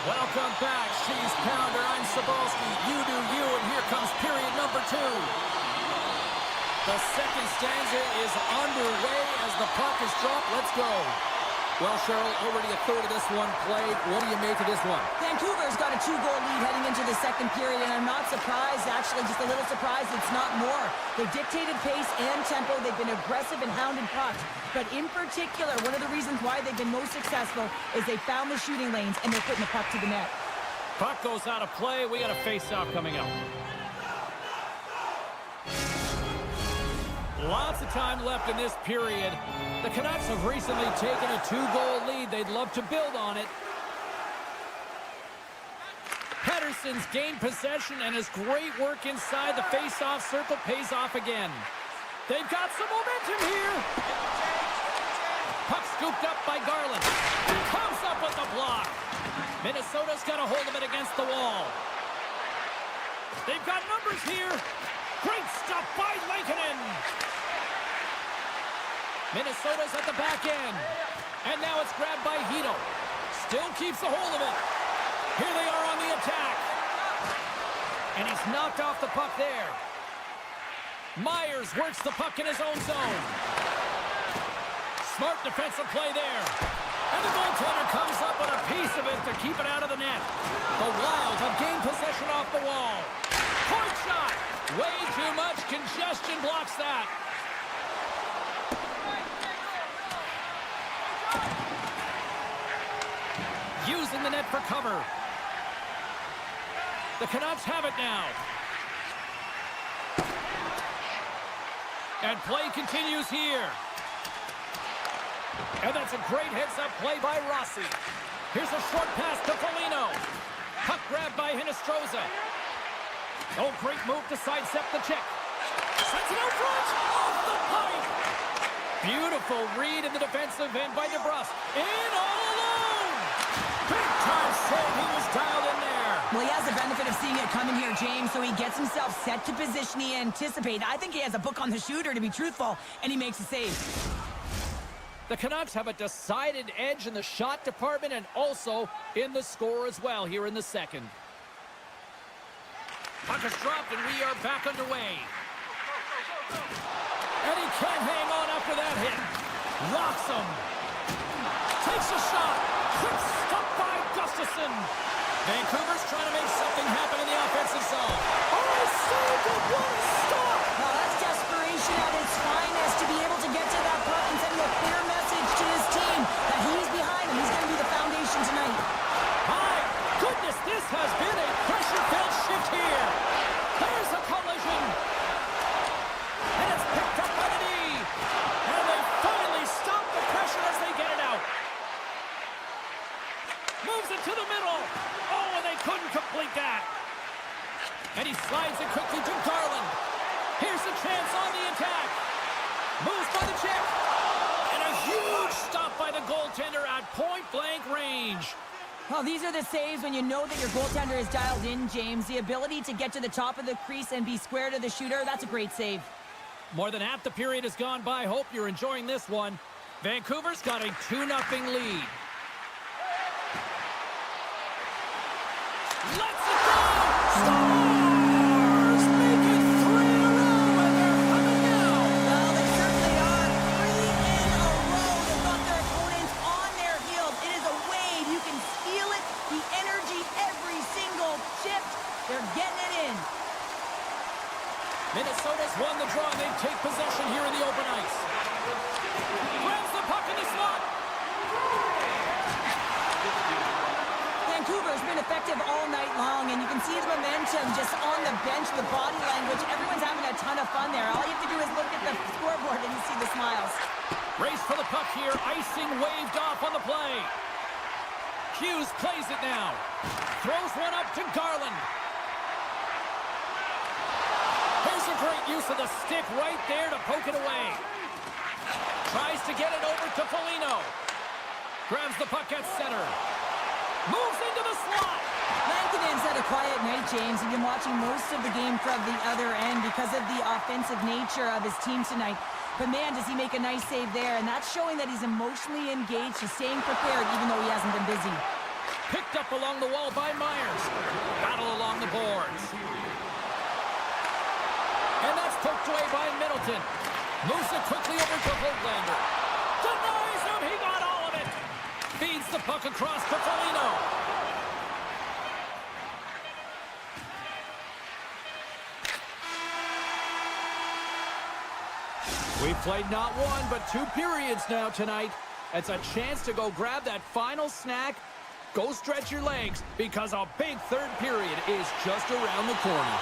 Welcome back, Cheese Pounder. I'm Sabalski. You do you, and here comes period number 2. The second stanza is underway as the puck is dropped. Let's go. Well, Cheryl, already a third of this one played. What do you make of this one? Vancouver's got a 2-goal lead heading into the second period, and I'm not surprised, actually just a little surprised it's not more. They've dictated pace and tempo. They've been aggressive and hounded pucks. But in particular, one of the reasons why they've been most successful is they found the shooting lanes and they're putting the puck to the net. Puck goes out of play. We got a face-off coming up. Lots of time left in this period. The Canucks have recently taken a 2-goal lead. They'd love to build on it. Pettersson's gained possession, and his great work inside the face-off circle pays off again. They've got some momentum here. Puck scooped up by Garland. Comes up with the block. Minnesota's got a hold of it against the wall. They've got numbers here. Great stuff by Lankinen. Minnesota's at the back end. And now it's grabbed by Hito. Still keeps a hold of it. Here they are on the attack. And he's knocked off the puck there. Myers works the puck in his own zone. Smart defensive play there. And the goaltender comes up with a piece of it to keep it out of the net. The Wild have gained possession off the wall. Point shot. Way too much congestion blocks that. Using the net for cover. The Canucks have it now. And play continues here. And that's a great heads-up play by Rossi. Here's a short pass to Foligno. Puck grabbed by Hinostroza. Oh, great move to sidestep the check. Sends it out front. Off the pipe. Beautiful read in the defensive end by DeBrusque. In all alone. Big time save. He was dialed in there. Well, he has the benefit of seeing it coming here, James, so he gets himself set to position he anticipated. I think he has a book on the shooter, to be truthful, and he makes a save. The Canucks have a decided edge in the shot department and also in the score as well here in the second. Puck is dropped and we are back underway. And he can't hang on after that hit. Rocks him. Takes a shot. Quick stop by Gustafsson. Vancouver's trying to make something happen in the offensive zone. Oh, saved it. What a stop. Well, that's desperation at its finest to be able to get to that puck and send a clear message to his team that he's behind him. He's going to be the foundation tonight. My goodness, this has been a pressure-filled shift here. There's a collision. And it's picked up by the knee. And they finally stop the pressure as they get it out. Moves it to the middle. Oh, and they couldn't complete that. And he slides it quickly to Garland. Here's a chance on the attack. Moves by the check. And a huge stop by the goaltender at point-blank range. Well, these are the saves when you know that your goaltender is dialed in, James. The ability to get to the top of the crease and be square to the shooter, that's a great save. More than half the period has gone by. Hope you're enjoying this one. Vancouver's got a 2-0 lead. Let's it go! Stars make it 3 in a row, and they're coming now. Well, they certainly are. 3 in a row. They've got their opponents on their heels. It is a wave. You can feel it. The energy, every single shift. They're getting it in. Minnesota's won the draw, and they take possession here in the open ice. Grabs the puck in the slot. Vancouver's been effective all night long, and you can see his momentum just on the bench, the body language. Everyone's having a ton of fun there. All you have to do is look at the scoreboard and you see the smiles. Race for the puck here. Icing waved off on the play. Hughes plays it now. Throws one up to Garland. Here's a great use of the stick right there to poke it away. Tries to get it over to Foligno. Grabs the puck at center. Moves into the slot. Lankinen's had a quiet night, James. He's been watching most of the game from the other end because of the offensive nature of his team tonight. But man, does he make a nice save there, and that's showing that he's emotionally engaged. He's staying prepared even though he hasn't been busy. Picked up along the wall by Myers. Battle along the boards. And that's poked away by Middleton. Moves it quickly over to Hoglander. Denies him, he got all of it. Feeds the puck across to Foligno. We've played not one, but 2 periods now tonight. It's a chance to go grab that final snack. Go stretch your legs, because a big third period is just around the corner.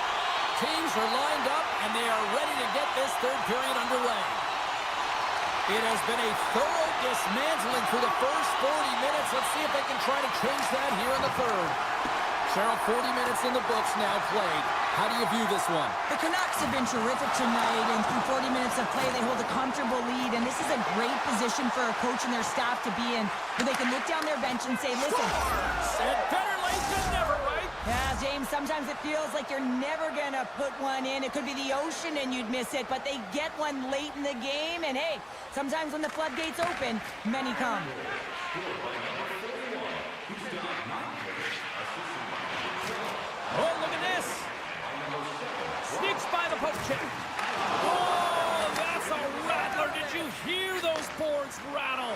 Teams are lined up, and they are ready to get this third period underway. It has been a thorough dismantling through the first 40 minutes. Let's see if they can try to change that here in the third. Cheryl, 40 minutes in the books now played. How do you view this one? The Canucks have been terrific tonight, and through 40 minutes of play, they hold a comfortable lead, and this is a great position for a coach and their staff to be in, where they can look down their bench and say, listen. Said better late than never, right? Yeah, James, sometimes it feels like you're never going to put one in. It could be the ocean and you'd miss it, but they get one late in the game, and hey, sometimes when the floodgates open, many come. Oh, look at this. Sneaks by the poke check. Oh, that's a rattler. Did you hear those boards rattle?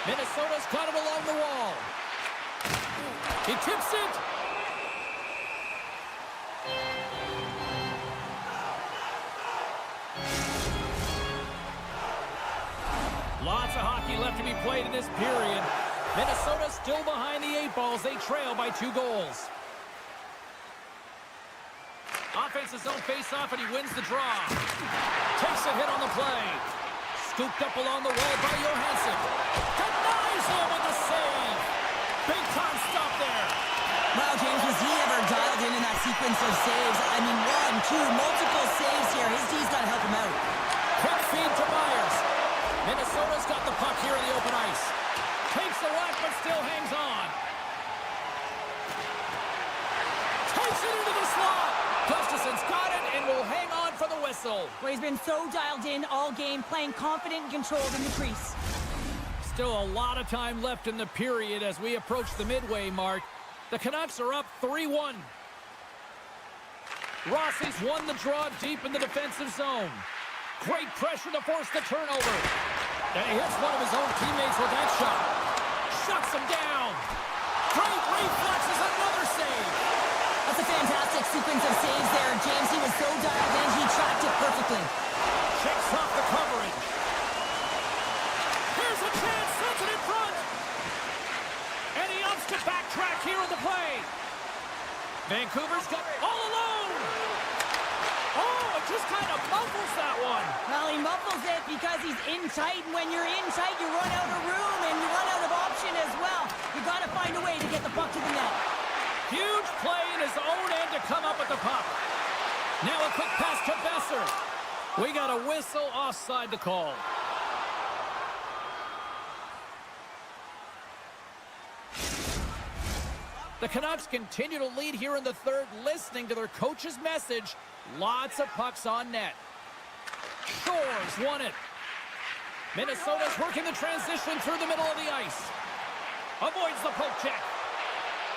Minnesota's got it along the wall. He tips it. Lots of hockey left to be played in this period. Minnesota still behind the 8 balls. They trail by 2 goals. Offensive zone face-off, and he wins the draw. Takes a hit on the play. Scooped up along the wall by Johansson. Denies him with the save. Big time stop there. Wow, James, was he ever dialed in that sequence of saves? I mean, 1, 2, multiple saves here. His D's got to help him out. Quick feed to Myers. Minnesota's got the puck here in the open ice. Takes the whack, but still hangs on. Takes it into the slot. Gustafson's got it and will hang on for the whistle. Well, he's been so dialed in all game, playing confident and controlled in the crease. Still a lot of time left in the period as we approach the midway mark. The Canucks are up 3-1. Rossi's won the draw deep in the defensive zone. Great pressure to force the turnover. And he hits one of his own teammates with that shot. Shuts him down. Great reflexes, another save. That's a fantastic sequence of saves there, James. He was so dialed in, he tracked it perfectly. Shakes off the coverage. Here's a chance, sends it in front. And he opts to backtrack here on the play. Vancouver's got all alone. Oh, it just kind of muffles that one. Well, he muffles it because he's in tight, and when you're in tight, you run out of room, and you run out of option as well. You got to find a way to get the puck to the net. Huge play in his own end to come up with the puck. Now a quick pass to Besser. We got a whistle offside the call. The Canucks continue to lead here in the third, listening to their coach's message. Lots of pucks on net. Shores won it. Minnesota's working the transition through the middle of the ice. Avoids the poke check.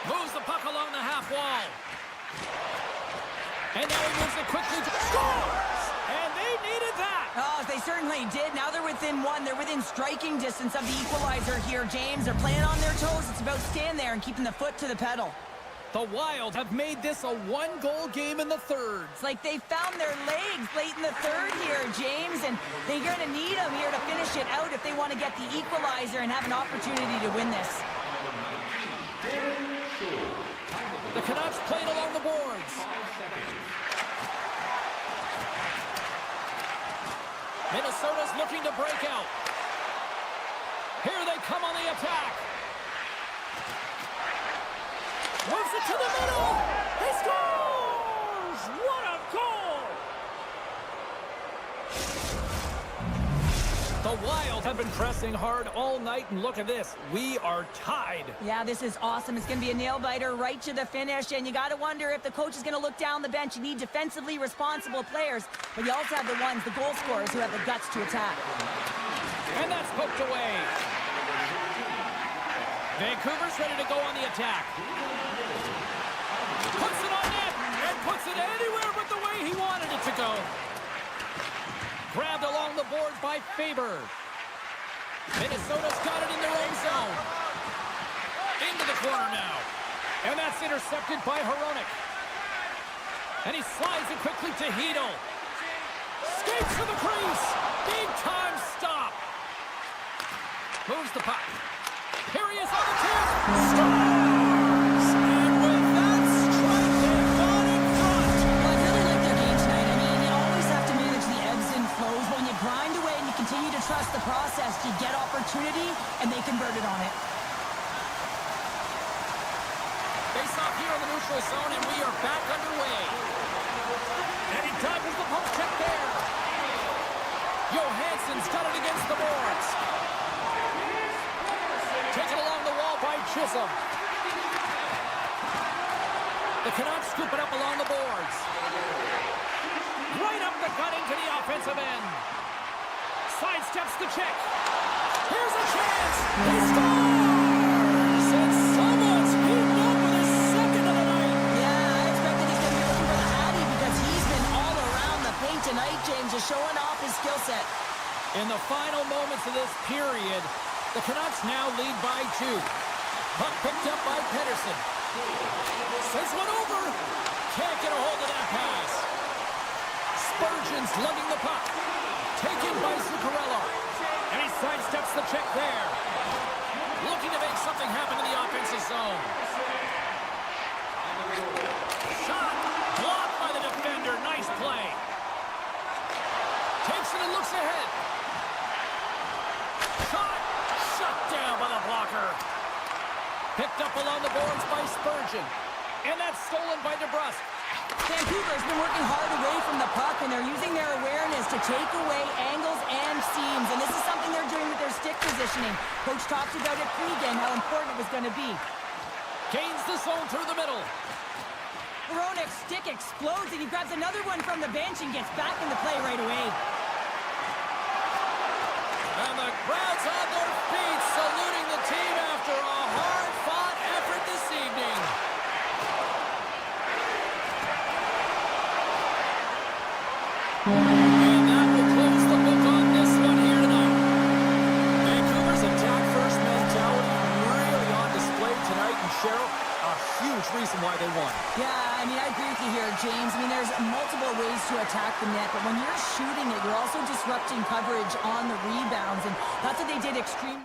Moves the puck along the half wall. And now he moves it quickly to scores! And they needed that! Oh, they certainly did. Now they're within 1. They're within striking distance of the equalizer here, James. They're playing on their toes. It's about staying there and keeping the foot to the pedal. The Wild have made this a 1-goal game in the third. It's like they found their legs late in the third here, James, and they're going to need them here to finish it out if they want to get the equalizer and have an opportunity to win this. The Canucks played along the boards. Minnesota's looking to break out. Here they come on the attack. it to the middle. He scores! What a goal! The Wild have been pressing hard all night, and look at this. We are tied. Yeah, this is awesome. It's going to be a nail-biter right to the finish, and you got to wonder if the coach is going to look down the bench. You need defensively responsible players, but you also have the ones, the goal scorers, who have the guts to attack. And that's poked away. Vancouver's ready to go on the attack. Puts it on net, and puts it anywhere but the way he wanted it to go. Grabbed along the boards by Faber. Minnesota's got it in their own zone. Into the corner now. And that's intercepted by Hronek. And he slides it quickly to Hedl. Skates to the crease. Big time stop. Moves the puck. Here he is on the tip. Scores! And with that strike, they got in front. Well, I really like their game tonight. I mean, you always have to manage the ebbs and flows. When you grind away and you continue to trust the process, you get opportunity, and they converted on it. Face off here in the neutral zone, and we are back underway. And he dodges the post check there. Johansson's got it against the boards. Taken along the wall by Chisholm. The Canucks scoop it up along the boards. Right up the gut into the offensive end. Sidesteps the check. Here's a chance. He scores! And someone's heating up with his second of the night. Yeah, I expected he's going to be looking for the Hattie because he's been all around the paint tonight, James, just showing off his skill set. In the final moments of this period, the Canucks now lead by 2. Puck picked up by Pettersson. Sends one over. Can't get a hold of that pass. Spurgeon's lugging the puck. Taken by Zuccarello. And he sidesteps the check there. Looking to make something happen in the offensive zone. Shot. Blocked by the defender. Nice play. Takes it and looks ahead. Shot. Shut down by the blocker. Picked up along the boards by Spurgeon. And that's stolen by DeBrusk. Vancouver's been working hard away from the puck, and they're using their awareness to take away angles and seams. And this is something they're doing with their stick positioning. Coach talked about it pregame, how important it was going to be. Gains the zone through the middle. Hronek's stick explodes, and he grabs another one from the bench and gets back into play right away. And the crowd's on their feet, saluting the team after a hard-fought effort this evening. And that will close the book on this one here tonight. Vancouver's attack-first mentality really on display tonight, and Cheryl, a huge reason why they won. Yeah, I mean, I agree with you here, James. I mean, there's multiple ways to attack the net, but when you're shooting it, you're also disrupting coverage on the rebounds, and that's what they did extremely.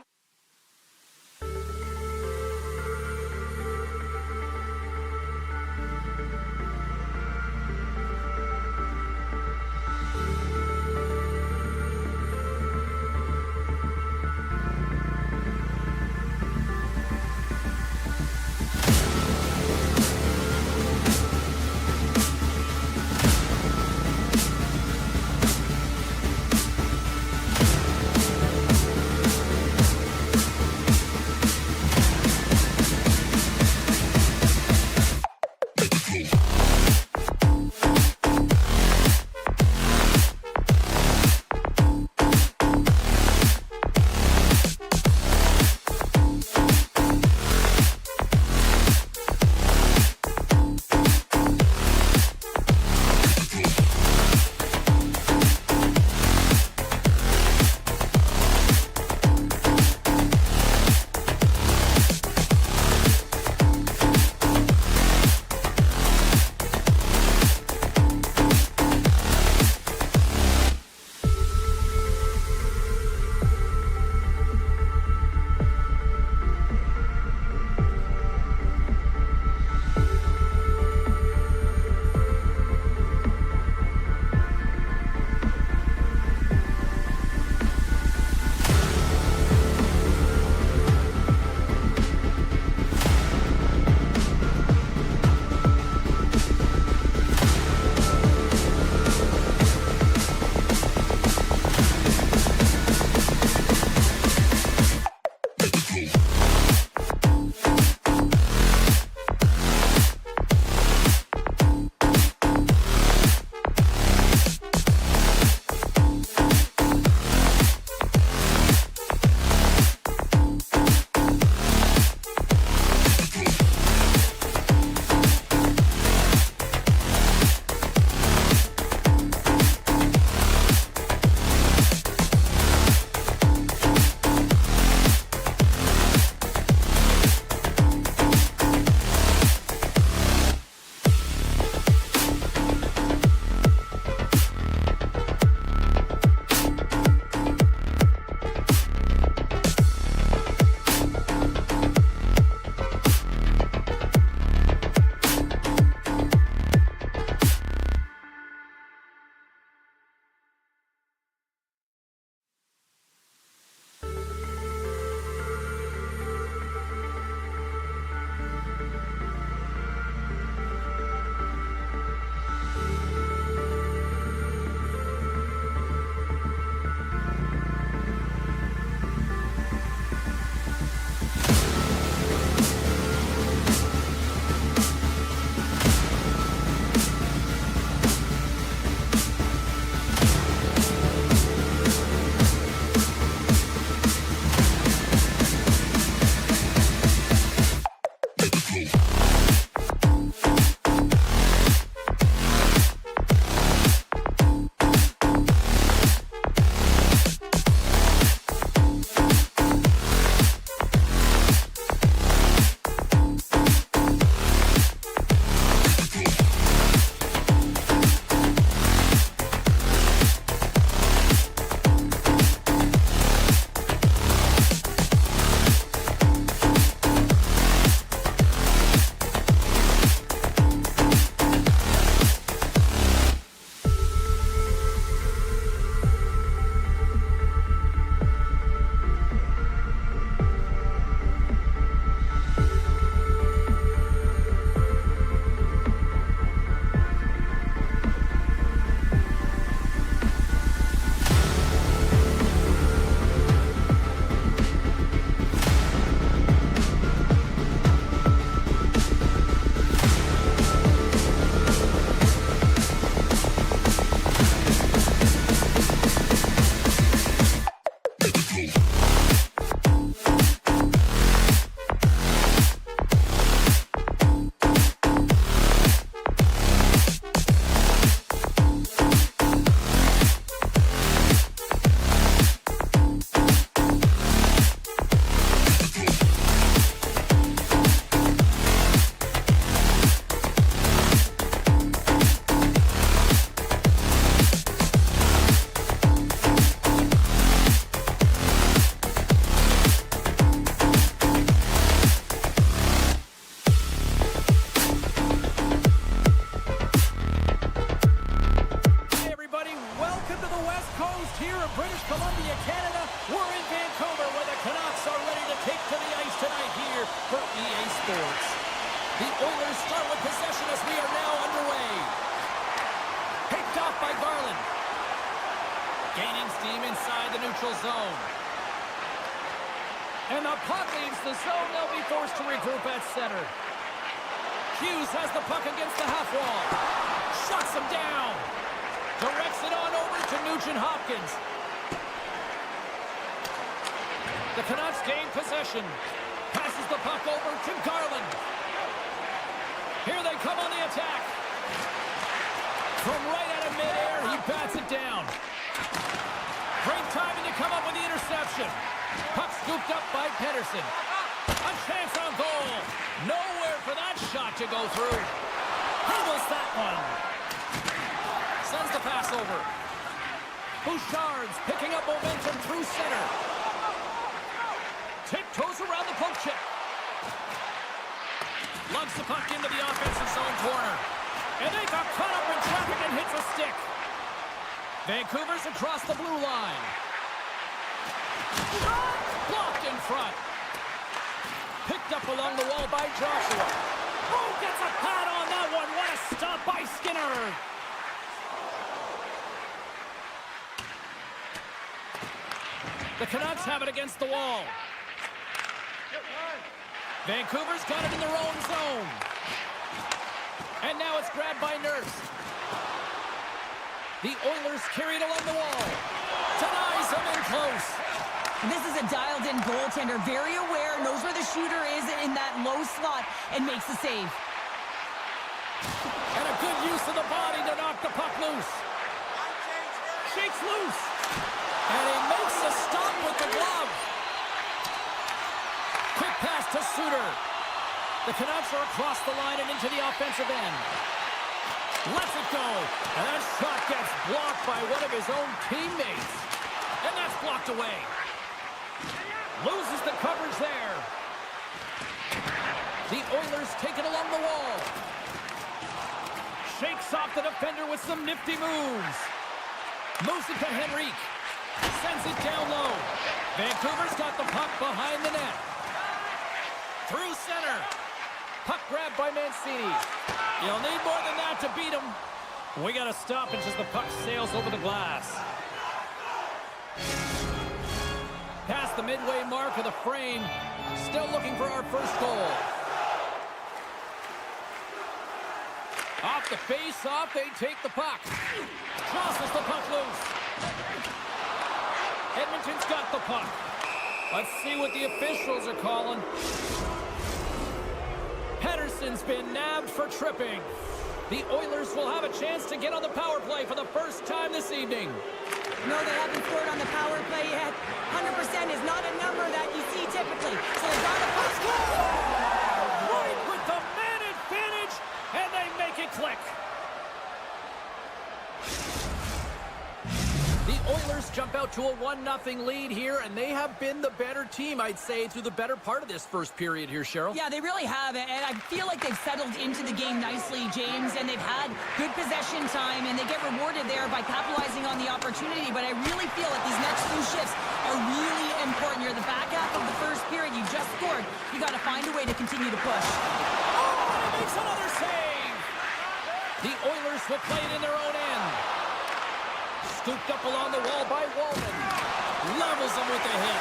And the puck leaves the zone. They'll be forced to regroup at center. Hughes has the puck against the half wall. Shuts him down. Directs it on over to Nugent-Hopkins. The Canucks gain possession. Passes the puck over to Garland. Here they come on the attack. From right out of midair, he bats it down. Great timing to come up with the interception. Puck scooped up by Pedersen. A chance on goal. Nowhere for that shot to go through. Handles that one. Sends the pass over. Bouchard's picking up momentum through center. Tiptoes around the poke check. Lugs the puck into the offensive zone corner. And they got caught up in traffic and hits a stick. Vancouver's across the blue line. Blocked in front. Picked up along the wall by Joshua. Oh, gets a pad on that one. What a stop by Skinner. The Canucks have it against the wall. Vancouver's got it in their own zone. And now it's grabbed by Nurse. The Oilers carry it along the wall. Denies him in close. This is a dialed-in goaltender, very aware, knows where the shooter is in that low slot, and makes the save. And a good use of the body to knock the puck loose. Shakes loose. And he makes a stop with the glove. Quick pass to Suter. The Canucks are across the line and into the offensive end. Lets it go. And that shot gets blocked by one of his own teammates. And that's blocked away. Loses the coverage there. The Oilers take it along the wall. Shakes off the defender with some nifty moves. Moves it to Henrique. Sends it down low. Vancouver's got the puck behind the net. Through center. Puck grabbed by Mancini. You'll need more than that to beat him. We got to stop it as the puck sails over the glass. Past the midway mark of the frame. Still looking for our first goal. Off the face-off, they take the puck. Tosses the puck loose. Edmonton's got the puck. Let's see what the officials are calling. Pettersson's been nabbed for tripping. The Oilers will have a chance to get on the power play for the first time this evening. No, they haven't scored on the power play yet. 100% is not a number that you see typically. So they got the puck. Right with the man advantage, and they make it click. The Oilers jump out to a 1-0 lead here, and they have been the better team, I'd say, through the better part of this first period here, Cheryl. Yeah, they really have, and I feel like they've settled into the game nicely, James, and they've had good possession time, and they get rewarded there by capitalizing on the opportunity, but I really feel like these next few shifts are really important. You're the back half of the first period. You just scored. You got to find a way to continue to push. Oh, and he makes another save! The Oilers will play it in their own end. Scooped up along the wall by Walden. Levels him with a hit.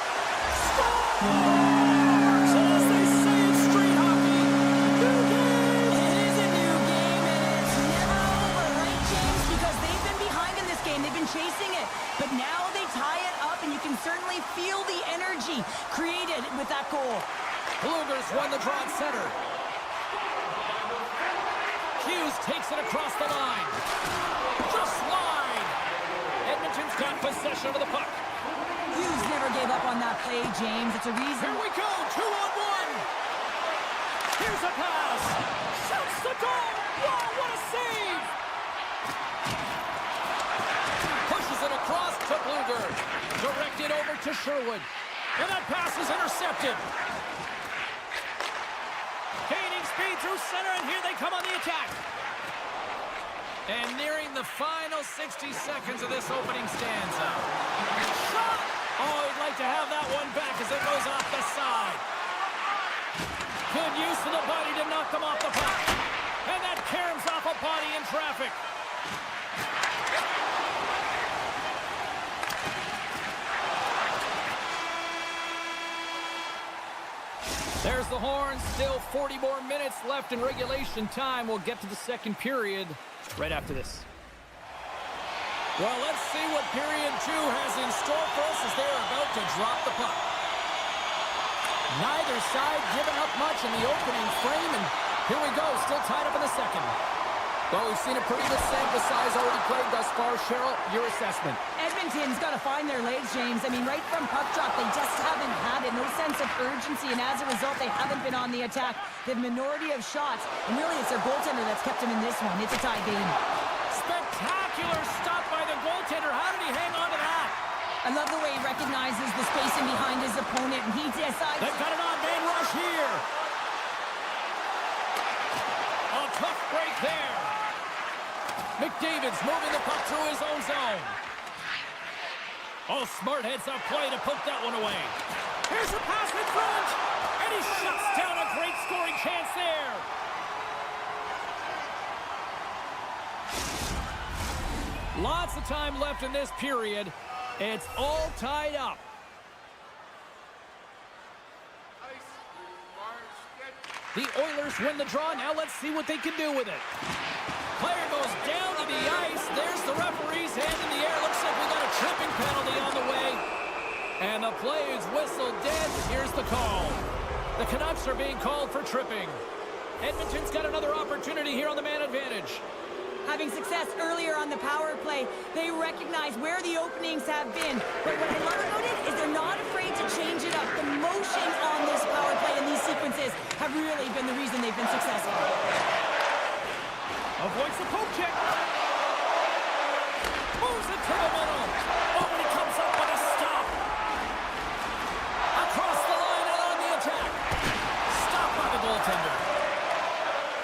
Scores! As they say in street hockey, new game! It is a new game, and it's never over, right, James? Because they've been behind in this game. They've been chasing it. But now they tie it up, and you can certainly feel the energy created with that goal. Bluegers won the draw at center. Hughes takes it across the line. Just wide. Edmonton's got possession of the puck. Hughes never gave up on that play, James. It's a reason. Here we go, 2-on-1. Here's a pass. Shoots the goal. Wow, what a save. Pushes it across to Bluger. Directed over to Sherwood. And that pass is intercepted. Gaining speed through center, and here they come on the attack. And nearing the final 60 seconds of this opening stanza. Shot! Oh, he'd like to have that one back as it goes off the side. Good use of the body to knock them off the puck. And that caroms off a body in traffic. There's the horn. Still 40 more minutes left in regulation time. We'll get to the second period right after this. Well, let's see what period 2 has in store for us as they're about to drop the puck. Neither side giving up much in the opening frame, and here we go, still tied up in the second. Well, we've seen a pretty good sample size already played thus far. Cheryl, your assessment. Edmonton's got to find their legs, James. I mean, right from puck drop, they just haven't had it. No sense of urgency, and as a result, they haven't been on the attack. The minority of shots, and really it's their goaltender that's kept them in this one. It's a tie game. Spectacular stop by the goaltender. How did he hang on to that? I love the way he recognizes the spacing behind his opponent, and he decides... They've got it on man rush here. A tough break there. McDavid's moving the puck through his own zone. Oh, smart heads-up play to poke that one away. Here's a pass in front, and he shuts down a great scoring chance there. Lots of time left in this period. It's all tied up. Ice, Mars. The Oilers win the draw. Now let's see what they can do with it. Player goes down to the ice. There's the referee's hand in the air. Looks like we got a tripping penalty on the way. And the play is whistled dead. Here's the call. The Canucks are being called for tripping. Edmonton's got another opportunity here on the man advantage. Having success earlier on the power play, they recognize where the openings have been. But what I love about it is they're not afraid to change it up. The motion on this power play and these sequences have really been the reason they've been successful. Avoids the poke check. Moves it to the middle. Oh, and he comes up with a stop. Across the line and on the attack. Stopped by the goaltender.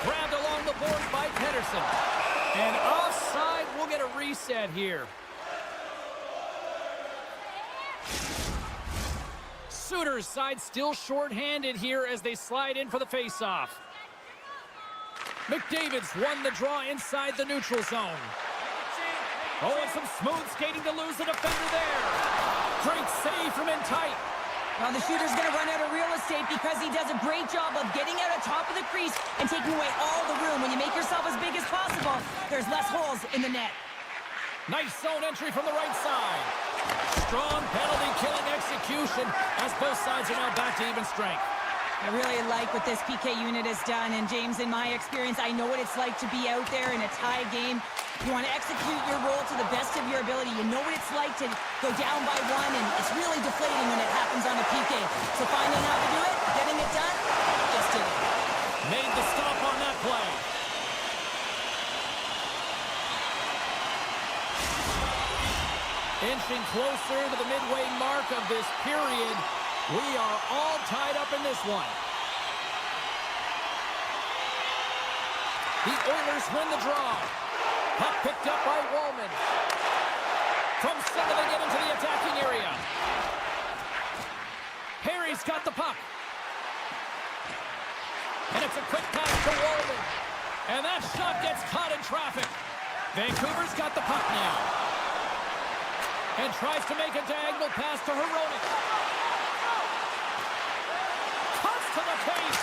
Grabbed along the boards by Pedersen. And offside, we'll get a reset here. Suter's side still short-handed here as they slide in for the face-off. McDavid's won the draw inside the neutral zone. Oh, and some smooth skating to lose the defender there. Great save from in tight. Well, the shooter's going to run out of real estate because he does a great job of getting out on top of the crease and taking away all the room. When you make yourself as big as possible, there's less holes in the net. Nice zone entry from the right side. Strong penalty-killing execution as both sides are now back to even strength. I really like what this PK unit has done. And, James, in my experience, I know what it's like to be out there in a tie game. You want to execute your role to the best of your ability. You know what it's like to go down by one, and it's really deflating when it happens on a PK. So finding how to do it, getting it done, just did it. Made the stop on that play. Inching closer to the midway mark of this period. We are all tied up in this one. The Oilers win the draw. Puck picked up by Wallman. From center they get into the attacking area. Harry's got the puck. And it's a quick pass to Wallman. And that shot gets caught in traffic. Vancouver's got the puck now. And tries to make a diagonal pass to Hronek. Cuts to the face.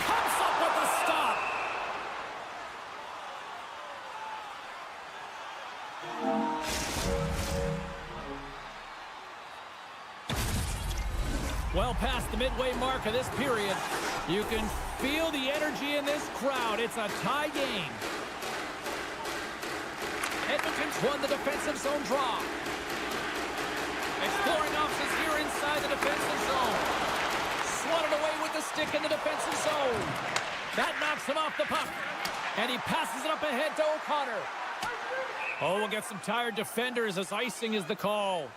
Comes up with the stop. Well past the midway mark of this period, you can feel the energy in this crowd. It's a tie game. Edmonton's won the defensive zone draw. Exploring options here inside the defensive zone. Swatted away with the stick in the defensive zone. That knocks him off the puck. And he passes it up ahead to O'Connor. Oh, we'll get some tired defenders as icing is the call.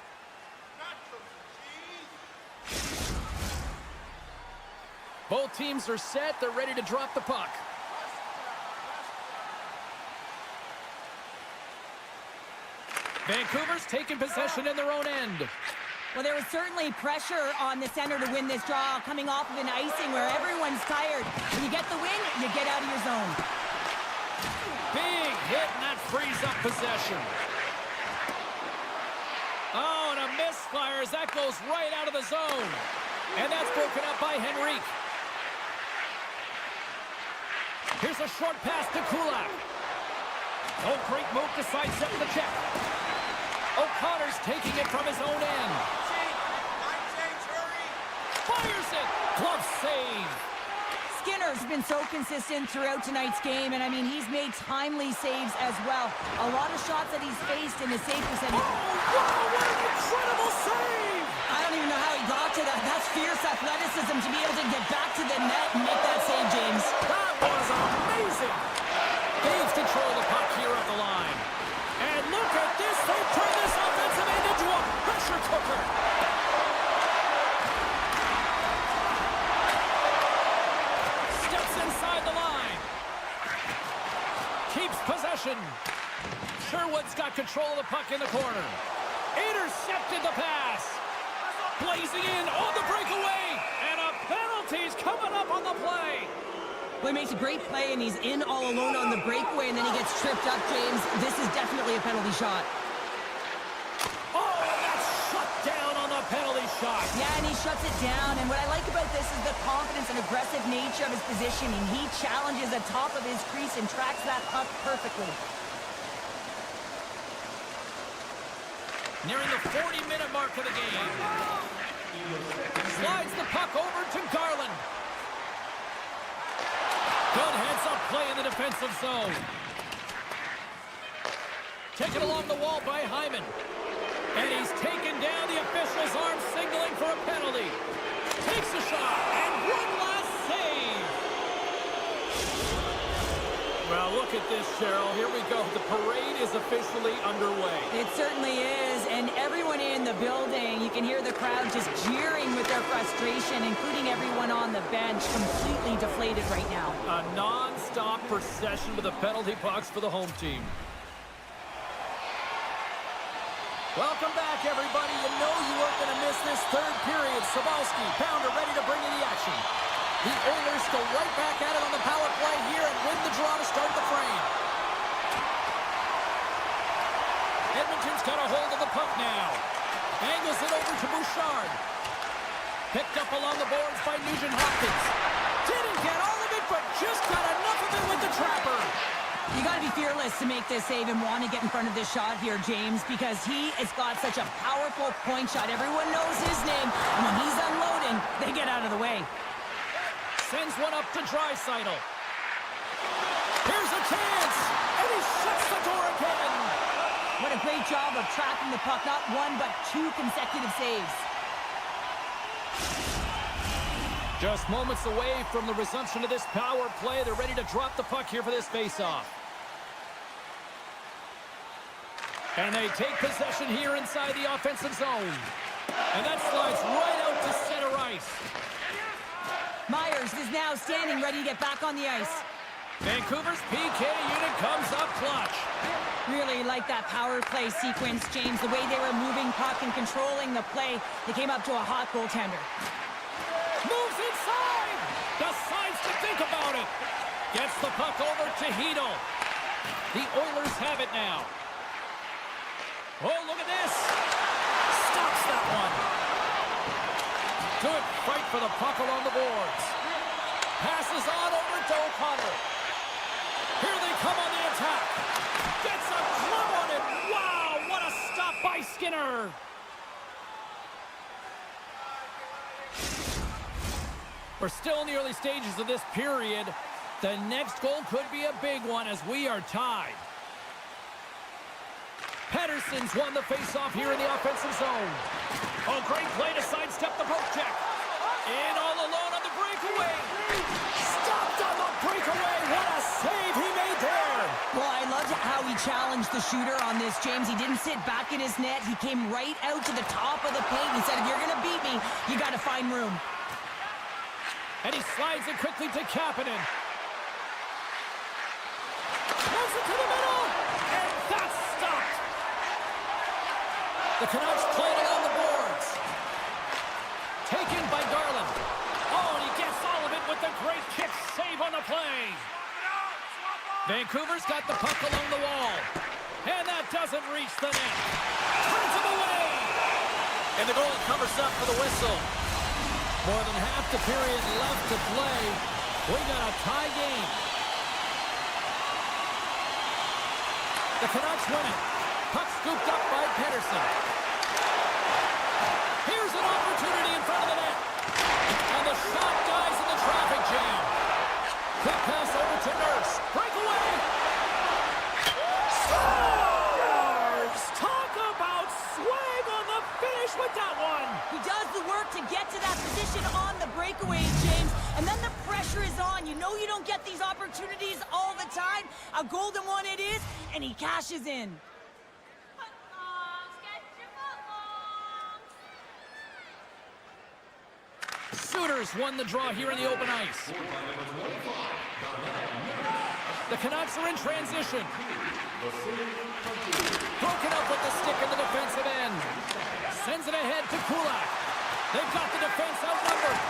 Both teams are set. They're ready to drop the puck. Vancouver's taking possession in their own end. Well, there was certainly pressure on the center to win this draw, coming off of an icing where everyone's tired. When you get the win, you get out of your zone. Big hit, and that frees up possession. Oh, and a misfire as that goes right out of the zone. And that's broken up by Henrique. Here's a short pass to Kulak. Oh, great move to sidestep the check. O'Connor's taking it from his own end. Fires it. Glove save. Skinner's been so consistent throughout tonight's game, and I mean, he's made timely saves as well. A lot of shots that he's faced in the save percentage. Oh, wow, what an incredible save! I don't even know how he got to that. That's fierce athleticism to be able to get back to the net and make that save, James. That was amazing. Gains control of the puck here at the line. And look at this. They turn this offensive end into a pressure cooker. Steps inside the line. Keeps possession. Sherwood's got control of the puck in the corner. Intercepted the pass. Blazing in on the breakaway. And a penalty's coming up on the play. Well, he makes a great play, and he's in all alone on the breakaway, and then he gets tripped up, James. This is definitely a penalty shot. Oh, and that's shut down on the penalty shot. Yeah, and he shuts it down, and what I like about this is the confidence and aggressive nature of his positioning. He challenges the top of his crease and tracks that puck perfectly. Nearing the 40-minute mark of the game. Slides the puck over to Garland. Good heads-up play in the defensive zone. Taken along the wall by Hyman. And he's taken down. The official's arm signaling for a penalty. Takes a shot, and one last save. Well, look at this, Cheryl. Here we go. The parade is officially underway. It certainly is, and everyone in the building, you can hear the crowd just jeering with their frustration, including everyone on the bench, completely deflated right now. A non-stop procession with the penalty box for the home team. Welcome back, everybody. You know you weren't going to miss this third period. Sabalski, Pounder ready to bring in the action. The Oilers go right back at it on the power play here and win the draw to start the frame. Edmonton's got a hold of the puck now. Angles it over to Bouchard. Picked up along the boards by Nugent Hopkins. Didn't get all of it, but just got enough of it with the trapper. You got to be fearless to make this save and want to get in front of this shot here, James, because he has got such a powerful point shot. Everyone knows his name, and when he's unloading, they get out of the way. Sends one up to Draisaitl. Here's a chance, and he shuts the door again. What a great job of tracking the puck. Not one, but two consecutive saves. Just moments away from the resumption of this power play. They're ready to drop the puck here for this faceoff. And they take possession here inside the offensive zone. And that slides right out to center ice. Myers is now standing ready to get back on the ice. Vancouver's PK unit comes up clutch. Really like that power play sequence, James. The way they were moving puck and controlling the play, they came up to a hot goaltender. Moves inside! Decides to think about it. Gets the puck over to Hedl. The Oilers have it now. Oh, look at this. Stops that one. Good fight for the puck along the boards. Passes on over to O'Connor. Here they come on the attack. Gets a glove on it. Wow, what a stop by Skinner. We're still in the early stages of this period. The next goal could be a big one as we are tied. Pettersson's won the faceoff here in the offensive zone. Oh, great play to sidestep the poke check. In all alone on the breakaway. Stopped on the breakaway. What a save he made there. Well, I loved how he challenged the shooter on this, James. He didn't sit back in his net. He came right out to the top of the paint. He said, if you're going to beat me, you got to find room. And he slides it quickly to Kapanen. Moves it to the middle. And that's stopped. The Canucks played along the boards. Taken by Garland. Oh, and he gets all of it with the great kick save on the play. Vancouver's got the puck along the wall. And that doesn't reach the net. Turns him away. And the goalie covers up for the whistle. More than half the period left to play. We got a tie game. The Canucks win it. Puck scooped up by Pettersson. Here's an opportunity in front of the net. And the shot dies in the traffic jam. Quick pass over to Nurse. Breakaway. Scores! Talk about swag on the finish with that one. He does the work to get to that position on the breakaway, James. And then the pressure is on. You know you don't get these opportunities all the time. A golden one it is, and he cashes in. Sooners won the draw here in the open ice. The Canucks are in transition. Broken up with the stick in the defensive end. Sends it ahead to Kulak. They've got the defense outnumbered.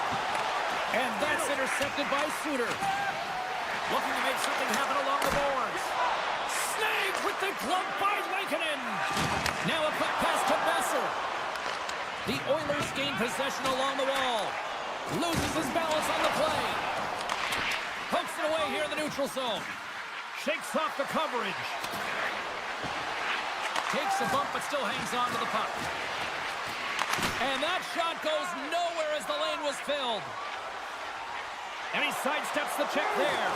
And that's intercepted by Suter. Looking to make something happen along the boards. Snagged with the glove by Lankinen. Now a quick pass to Besser. The Oilers gain possession along the wall. Loses his balance on the play. neutral zone. Shakes off the coverage. Takes a bump, but still hangs on to the puck. And that shot goes nowhere as the lane was filled. And he sidesteps the check there.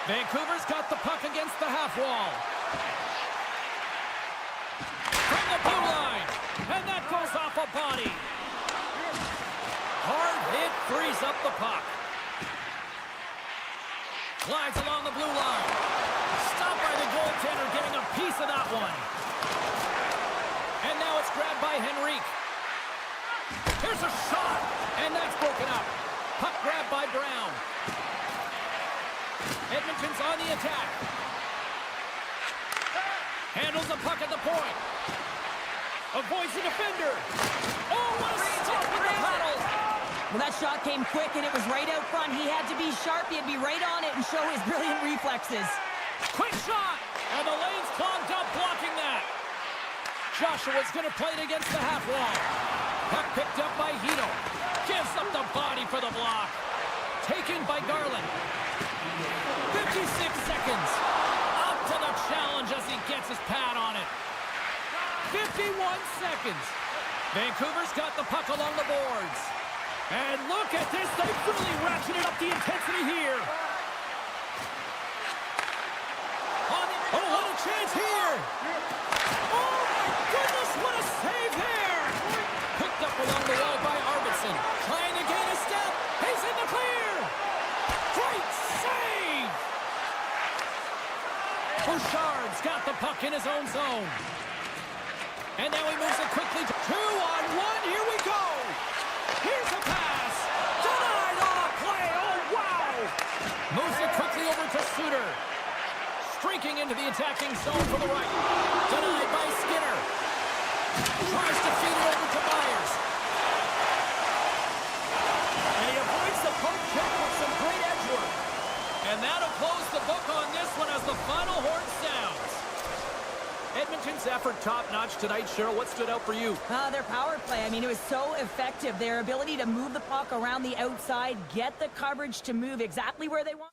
Vancouver's got the puck against the half wall. From the blue line. And that goes off a body. Hard hit frees up the puck. Glides along the blue line. Stopped by the goaltender, getting a piece of that one. And now it's grabbed by Henrique. Here's a shot. And that's broken up. Puck grabbed by Brown. Edmonton's on the attack. Handles the puck at the point. Avoids the defender. Oh, what a stop with the paddle. Well, that shot came quick, and it was right out front. He had to be sharp. He had to be right on it and show his brilliant reflexes. Quick shot. And the lane's clogged up, blocking that. Joshua's going to play it against the half wall. Puck picked up by Hito. Gives up the body for the block. Taken by Garland. 56 seconds. Up to the challenge as he gets his pad on it. 51 seconds. Vancouver's got the puck along the boards. And look at this. They've really ratcheted up the intensity here. Oh, what a chance here. Oh, my goodness. What a save there. Picked up along the wall by Arvidsson. Trying to gain a step. He's in the clear. Great save. Bouchard's got the puck in his own zone. And now he moves it quickly to 2-on-1. Here we go. Here's a pass. Denied on a play. Oh, wow. Moves it quickly over to Suter. Streaking into the attacking zone for the right. Denied by Skinner. Tries to feed it over to Myers. And he avoids the poke check with some great edge work. And that'll close the book on this one as the final horn sounds. Edmonton's effort top-notch tonight. Cheryl, what stood out for you? Their power play. I mean, it was so effective. Their ability to move the puck around the outside, get the coverage to move exactly where they want.